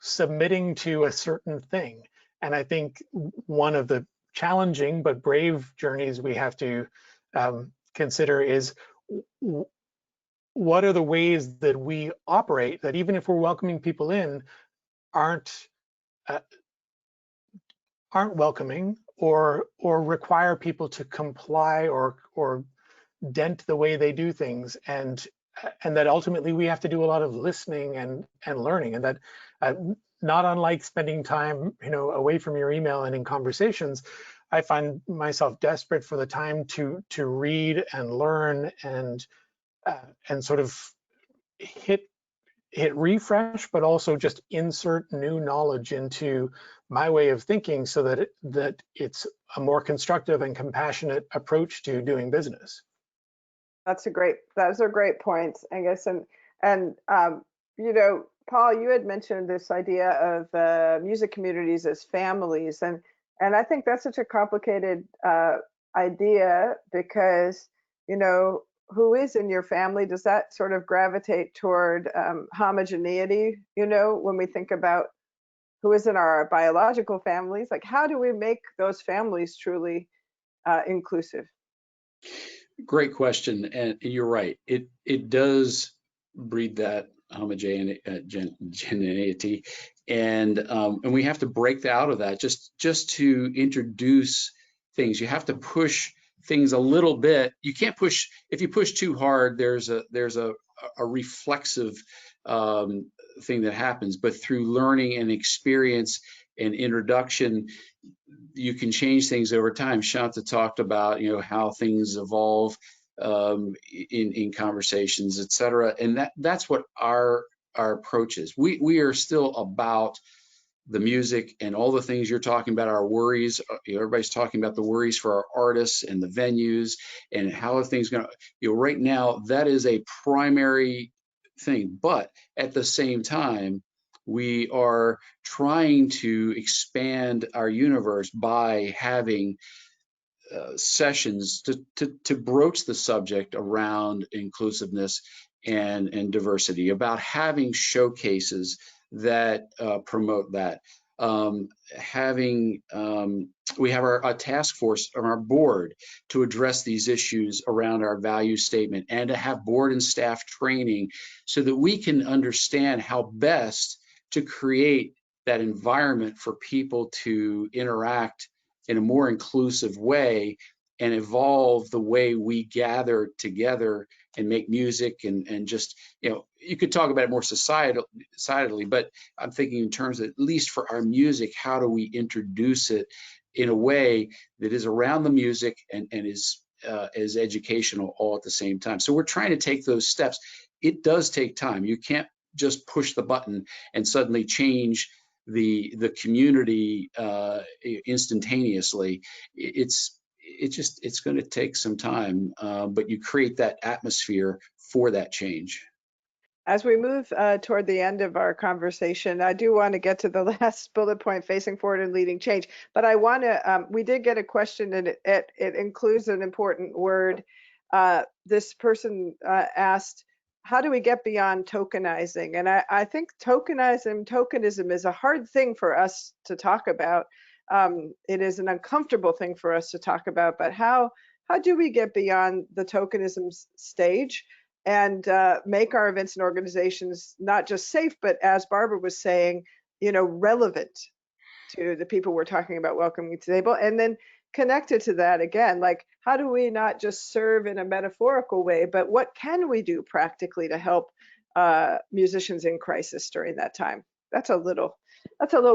submitting to a certain thing. And I think one of the challenging but brave journeys we have to consider is what are the ways that we operate that even if we're welcoming people in, aren't welcoming or require people to comply or dent the way they do things, and that ultimately we have to do a lot of listening and learning, and that not unlike spending time away from your email and in conversations, I find myself desperate for the time to read and learn and and sort of hit refresh, but also just insert new knowledge into my way of thinking so that it's a more constructive and compassionate approach to doing business. Those are great points, Aengus. And you know, Paul, you had mentioned this idea of music communities as families, and I think that's such a complicated idea, because, you know, who is in your family? Does that sort of gravitate toward homogeneity? You know, when we think about who is in our biological families, like how do we make those families truly inclusive? Great question, and you're right. It does breed that homogeneity, and we have to break out of that just to introduce things. You have to push things a little bit. You can't push, if you push too hard, there's a reflexive thing that happens. But through learning and experience and introduction, you can change things over time. Shanta talked about, you know, how things evolve in conversations, et cetera. And that's what our approach is. We are still about the music and all the things you're talking about, our worries. You know, everybody's talking about the worries for our artists and the venues and how are things going to, you know, right now, that is a primary thing. But at the same time, we are trying to expand our universe by having sessions to broach the subject around inclusiveness and diversity, about having showcases that promote that. We have a task force on our board to address these issues around our value statement, and to have board and staff training so that we can understand how best to create that environment for people to interact in a more inclusive way and evolve the way we gather together and make music and just, you know, you could talk about it more societally, but I'm thinking in terms of, at least for our music, how do we introduce it in a way that is around the music and is educational all at the same time. So we're trying to take those steps. It does take time. You can't just push the button and suddenly change the community instantaneously. It's going to take some time, but you create that atmosphere for that change. As we move toward the end of our conversation, I do want to get to the last bullet point, facing forward and leading change. But I want to, we did get a question, and it includes an important word. This person asked, how do we get beyond tokenizing? And I think tokenism is a hard thing for us to talk about. It is an uncomfortable thing for us to talk about, but how do we get beyond the tokenism stage and make our events and organizations not just safe, but, as Barbara was saying, you know, relevant to the people we're talking about welcoming to the table? And then connected to that, again, like, how do we not just serve in a metaphorical way, but what can we do practically to help musicians in crisis during that time? That's a little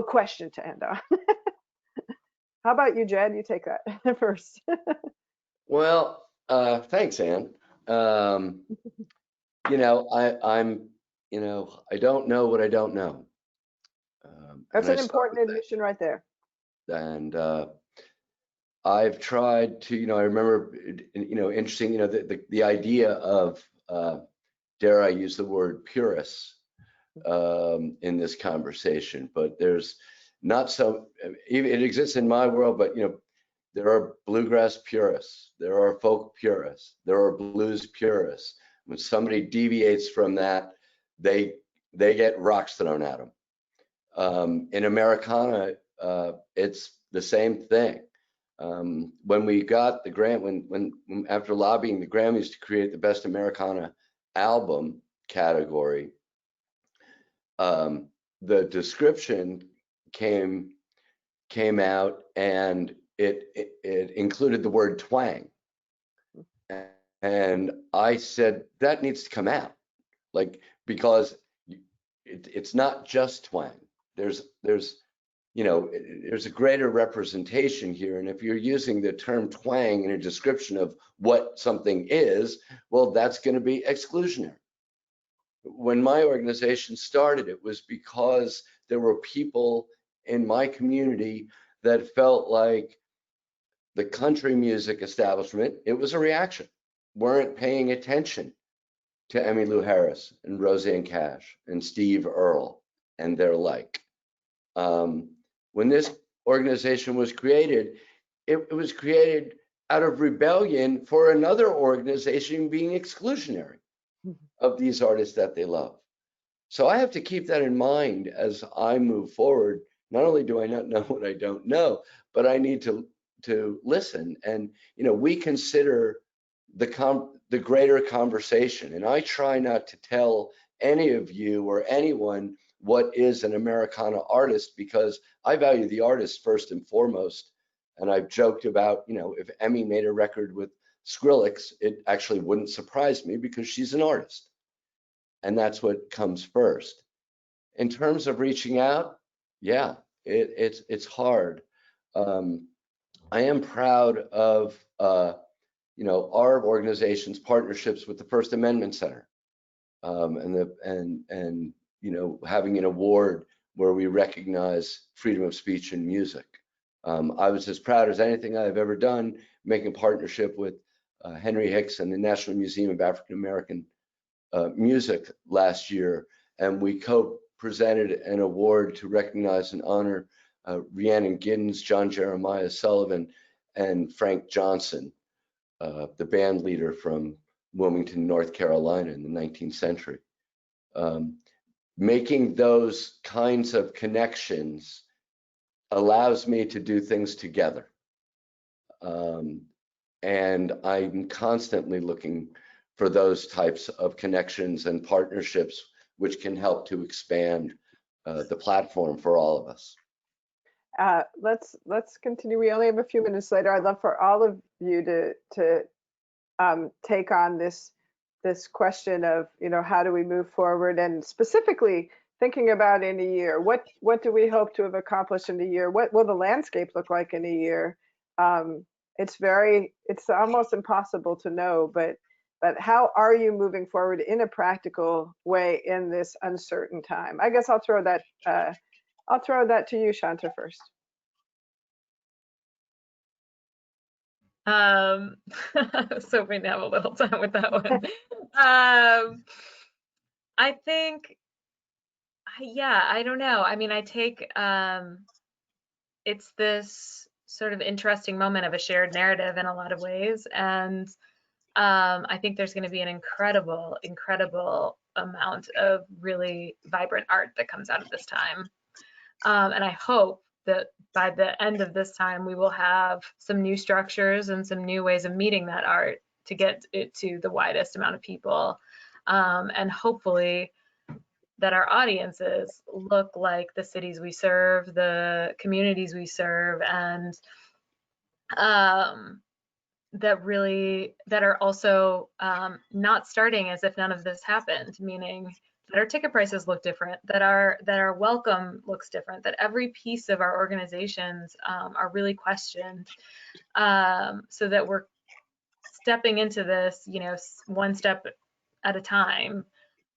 question to end on. How about you, Jed? You take that first. Well, thanks, Ann. You know, I'm, you know, I don't know what I don't know. That's an important admission right there. And I've tried to, you know, I remember, you know, interesting, you know, the idea of, dare I use the word purists in this conversation, but there's not so, it exists in my world, but, you know, there are bluegrass purists, there are folk purists, there are blues purists. When somebody deviates from that, they get rocks thrown at them. In Americana, it's the same thing. When we got the grant, when after lobbying the Grammys to create the Best Americana Album category, the description came out, and it included the word twang, and I said that needs to come out, like, because it's not just twang. There's you know, there's a greater representation here. And if you're using the term twang in a description of what something is, well, that's going to be exclusionary. When my organization started, it was because there were people in my community that felt like the country music establishment, it was a reaction, weren't paying attention to Emmylou Harris and Roseanne Cash and Steve Earle and their like. When this organization was created, it was created out of rebellion for another organization being exclusionary of these artists that they love. So I have to keep that in mind as I move forward. Not only do I not know what I don't know, but I need to listen. And you know, we consider the greater conversation. And I try not to tell any of you or anyone what is an Americana artist, because I value the artist first and foremost. And I've joked about, you know, if Emmy made a record with Skrillex, it actually wouldn't surprise me because she's an artist. And that's what comes first. In terms of reaching out, yeah, it's hard. I am proud of you know, our organization's partnerships with the First Amendment Center, and you know, having an award where we recognize freedom of speech in music. I was as proud as anything I've ever done making a partnership with Henry Hicks and the National Museum of African American Music last year, and we co-presented an award to recognize and honor Rhiannon Giddens, John Jeremiah Sullivan, and Frank Johnson, the band leader from Wilmington, North Carolina in the 19th century. Making those kinds of connections allows me to do things together. And I'm constantly looking for those types of connections and partnerships which can help to expand the platform for all of us. Let's continue. We only have a few minutes later. I'd love for all of you to take on this question of, you know, how do we move forward, and specifically thinking about in a year, what do we hope to have accomplished in a year? What will the landscape look like in a year? It's almost impossible to know, but how are you moving forward in a practical way in this uncertain time? I guess I'll throw that to you, Shanta, first. I was hoping to have a little time with that one. I think, yeah, I don't know. I mean, I take, it's this sort of interesting moment of a shared narrative in a lot of ways. And I think there's going to be an incredible, incredible amount of really vibrant art that comes out of this time. And I hope that by the end of this time, we will have some new structures and some new ways of meeting that art to get it to the widest amount of people. And hopefully that our audiences look like the cities we serve, the communities we serve, and that are also not starting as if none of this happened, meaning that our ticket prices look different, that our welcome looks different, that every piece of our organizations are really questioned, so that we're stepping into this, you know, one step at a time,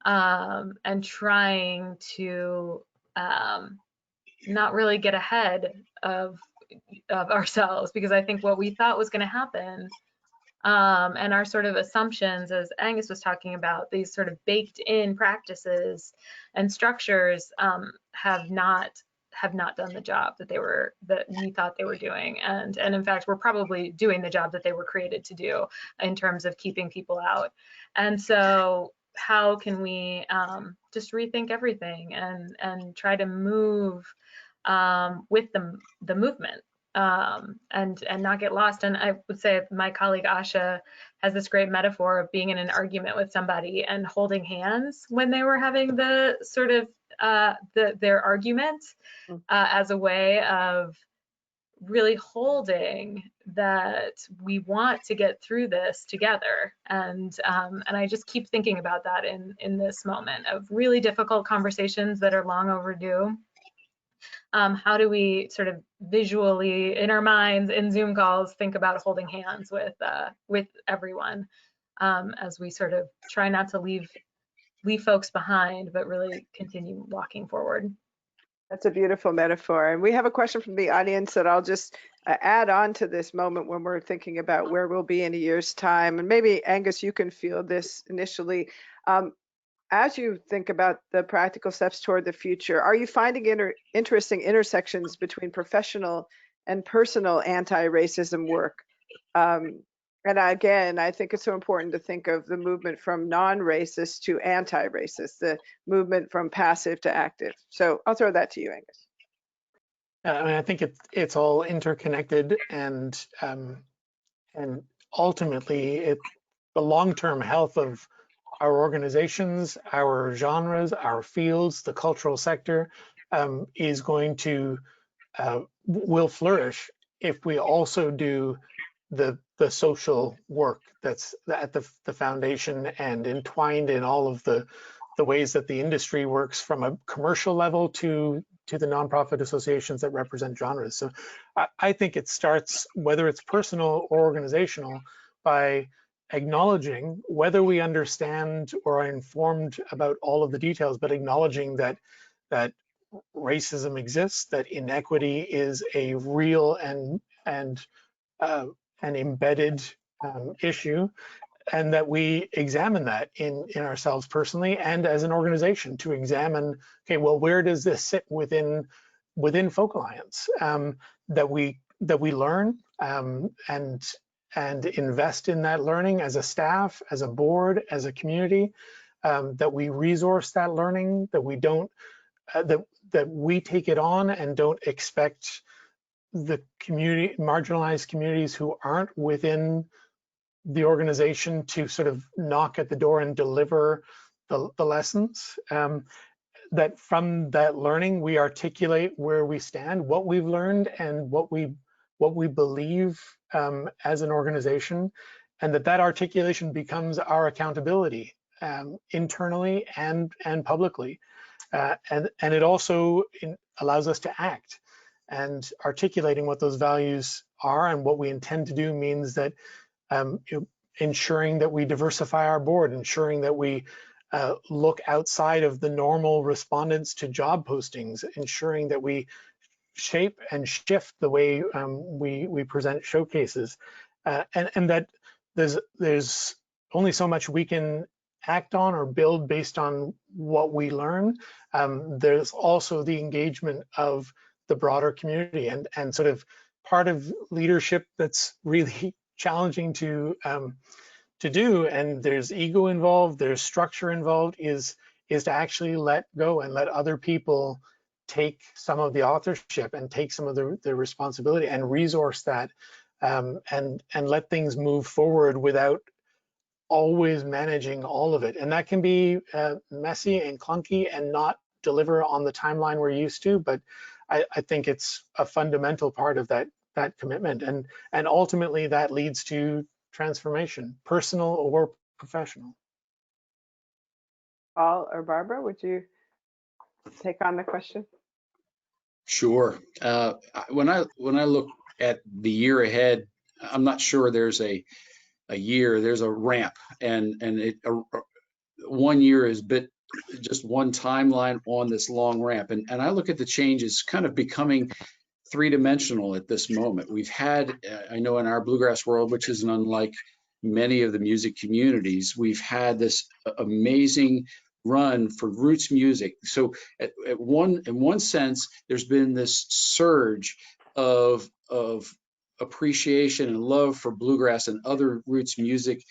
and trying to not really get ahead of ourselves, because I think what we thought was going to happen, and our sort of assumptions, as Aengus was talking about, these sort of baked in practices and structures have not done the job that we thought they were doing, and in fact we're probably doing the job that they were created to do in terms of keeping people out. And so how can we just rethink everything and try to move with the movement, and not get lost. And I would say my colleague Asha has this great metaphor of being in an argument with somebody and holding hands when they were having the sort of their argument, as a way of really holding that we want to get through this together. And I just keep thinking about that in this moment of really difficult conversations that are long overdue. how do we sort of visually in our minds in Zoom calls think about holding hands with everyone as we sort of try not to leave folks behind, but really continue walking forward. That's a beautiful metaphor. And we have a question from the audience that I'll just add on to this moment when we're thinking about where we'll be in a year's time. And maybe, Aengus, you can field this initially. As you think about the practical steps toward the future, are you finding interesting intersections between professional and personal anti-racism work? And again, I think it's so important to think of the movement from non-racist to anti-racist, the movement from passive to active. So I'll throw that to you, Aengus. I mean, I think it's all interconnected, and ultimately, the long-term health of our organizations, our genres, our fields, the cultural sector is going to will flourish if we also do the social work that's at the foundation and entwined in all of the ways that the industry works, from a commercial level to the nonprofit associations that represent genres. So I think it starts, whether it's personal or organizational, by acknowledging, whether we understand or are informed about all of the details, but acknowledging that racism exists, that inequity is a real and an embedded issue, and that we examine that in ourselves personally and as an organization, to examine, okay, well, where does this sit within Folk Alliance? That we learn and invest in that learning as a staff, as a board, as a community, that we resource that learning, that we don't that we take it on and don't expect the marginalized communities who aren't within the organization to sort of knock at the door and deliver the lessons. That from that learning, we articulate where we stand, what we've learned, and what we believe as an organization, and that articulation becomes our accountability internally and publicly. And it also allows us to act. And articulating what those values are and what we intend to do means that ensuring that we diversify our board, ensuring that we look outside of the normal respondents to job postings, ensuring that we shape and shift the way we present showcases, and that there's only so much we can act on or build based on what we learn. There's also the engagement of the broader community, and sort of part of leadership that's really challenging to do, and there's ego involved, there's structure involved, is to actually let go and let other people take some of the authorship and take some of the responsibility and resource that, and let things move forward without always managing all of it. And that can be messy and clunky and not deliver on the timeline we're used to, but I think it's a fundamental part of that commitment, and ultimately that leads to transformation, personal or professional. Paul or Barbara, would you take on the question? Sure. When I look at the year ahead, I'm not sure there's a year. There's a ramp, and 1 year is just one timeline on this long ramp. And I look at the changes kind of becoming three-dimensional at this moment. We've had, I know in our bluegrass world, which isn't unlike many of the music communities, we've had this amazing run for roots music. So in one sense, there's been this surge of appreciation and love for bluegrass and other roots music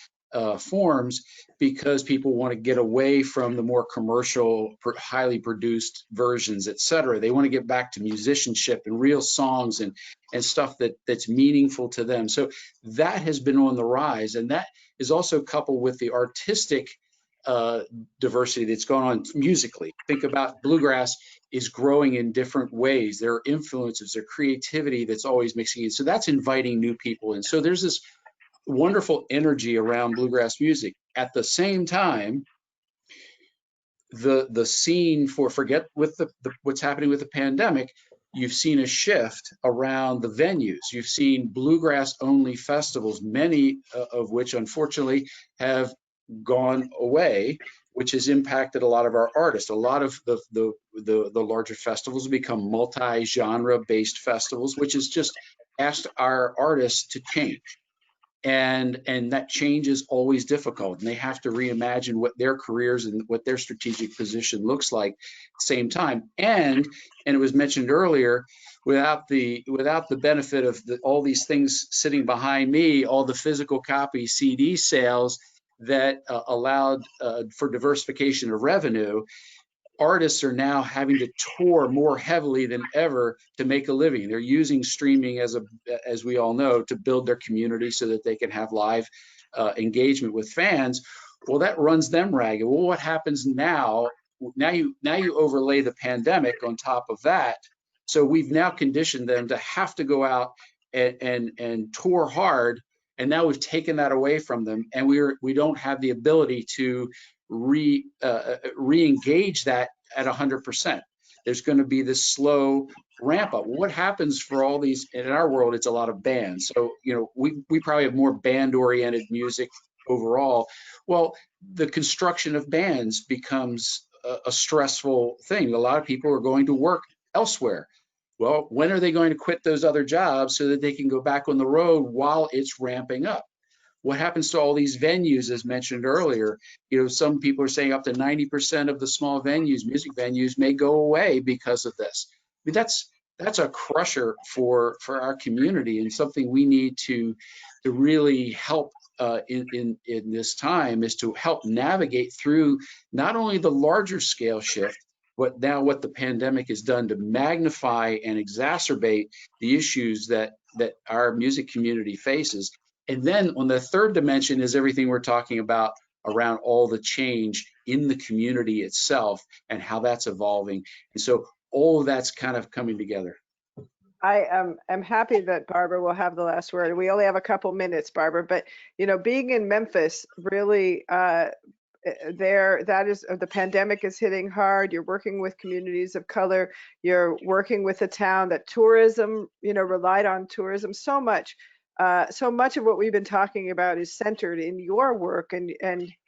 forms, because people want to get away from the more commercial, highly produced versions, etc. They want to get back to musicianship and real songs and stuff that's meaningful to them. So that has been on the rise, and that is also coupled with the artistic diversity that's going on musically. Think about bluegrass is growing in different ways. There are influences, there are creativity that's always mixing in. So that's inviting new people in. So there's this wonderful energy around bluegrass music. At the same time, the scene, forget with what's happening with the pandemic, you've seen a shift around the venues. You've seen bluegrass only festivals, many of which unfortunately have gone away, which has impacted a lot of our artists. A lot of the larger festivals become multi-genre based festivals, which has just asked our artists to change. And that change is always difficult, and they have to reimagine what their careers and what their strategic position looks like at the same time. And it was mentioned earlier, without the benefit of all these things sitting behind me, all the physical copy CD sales that allowed for diversification of revenue, artists are now having to tour more heavily than ever to make a living. They're using streaming, as we all know, to build their community so that they can have live engagement with fans. Well, that runs them ragged. Well, what happens now? Now you overlay the pandemic on top of that. So we've now conditioned them to have to go out and tour hard. And now we've taken that away from them, and we don't have the ability to re-engage that at 100%. There's going to be this slow ramp up. What happens for all these? In our world, it's a lot of bands. So we probably have more band-oriented music overall. Well, the construction of bands becomes a stressful thing. A lot of people are going to work elsewhere. Well, when are they going to quit those other jobs so that they can go back on the road while it's ramping up? What happens to all these venues, as mentioned earlier? Some people are saying up to 90% of the small venues, music venues, may go away because of this. I mean, that's a crusher for our community, and something we need to really help in this time, is to help navigate through not only the larger scale shift, but now what the pandemic has done to magnify and exacerbate the issues that our music community faces. And then on the third dimension is everything we're talking about around all the change in the community itself and how that's evolving. And so all of that's kind of coming together. I am happy that Barbara will have the last word. We only have a couple minutes, Barbara, but being in Memphis, really, the pandemic is hitting hard. You're working with communities of color. You're working with a town that tourism, relied on tourism so much. So much of what we've been talking about is centered in your work and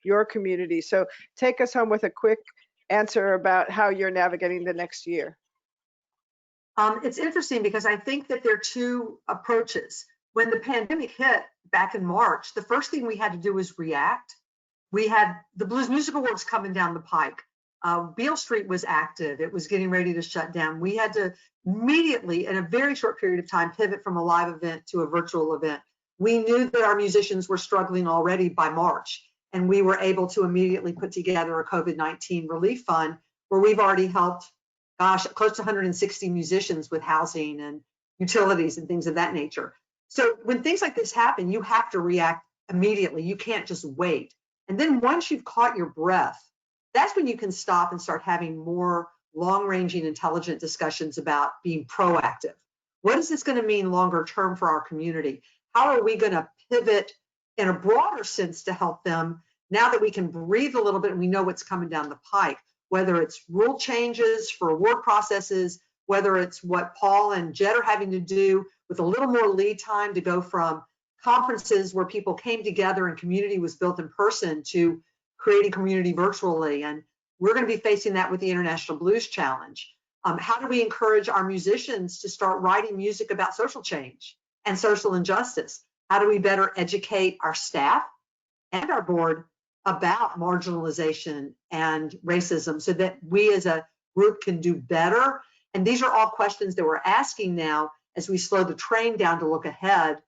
your community. So take us home with a quick answer about how you're navigating the next year. It's interesting because I think that there are two approaches. When the pandemic hit back in March, the first thing we had to do was react. We had the Blues Music Awards coming down the pike. Beale Street was active. It was getting ready to shut down. We had to immediately, in a very short period of time, pivot from a live event to a virtual event. We knew that our musicians were struggling already by March, and we were able to immediately put together a COVID-19 relief fund where we've already helped, close to 160 musicians with housing and utilities and things of that nature. So when things like this happen, you have to react immediately. You can't just wait. And then once you've caught your breath, that's when you can stop and start having more long-ranging, intelligent discussions about being proactive. What is this going to mean longer term for our community? How are we going to pivot in a broader sense to help them now that we can breathe a little bit and we know what's coming down the pike, whether it's rule changes for award processes, whether it's what Paul and Jed are having to do with a little more lead time to go from conferences where people came together and community was built in person to creating community virtually. And we're going to be facing that with the International Blues Challenge. How do we encourage our musicians to start writing music about social change and social injustice? How do we better educate our staff and our board about marginalization and racism so that we as a group can do better? And these are all questions that we're asking now as we slow the train down to look ahead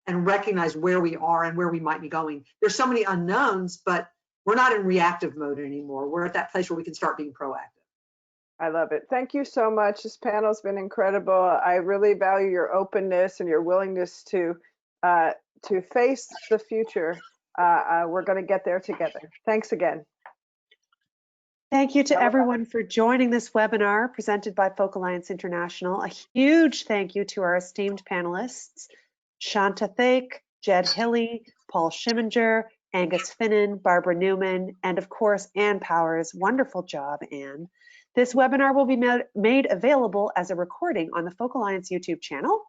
and recognize where we are and where we might be going. There's so many unknowns, but we're not in reactive mode anymore. We're at that place where we can start being proactive. I love it. Thank you so much. This panel's been incredible. I really value your openness and your willingness to face the future. We're going to get there together. Thanks again. Thank you to everyone for joining this webinar presented by Folk Alliance International. A huge thank you to our esteemed panelists, Shanta Thake, Jed Hilly, Paul Schiminger, Aengus Finnan, Barbara Newman, and of course, Ann Powers. Wonderful job, Ann. This webinar will be made available as a recording on the Folk Alliance YouTube channel.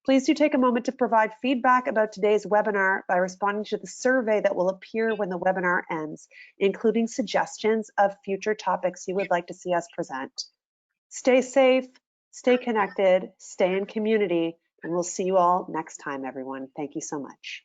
Please do take a moment to provide feedback about today's webinar by responding to the survey that will appear when the webinar ends, including suggestions of future topics you would like to see us present. Stay safe, stay connected, stay in community, and we'll see you all next time, everyone. Thank you so much.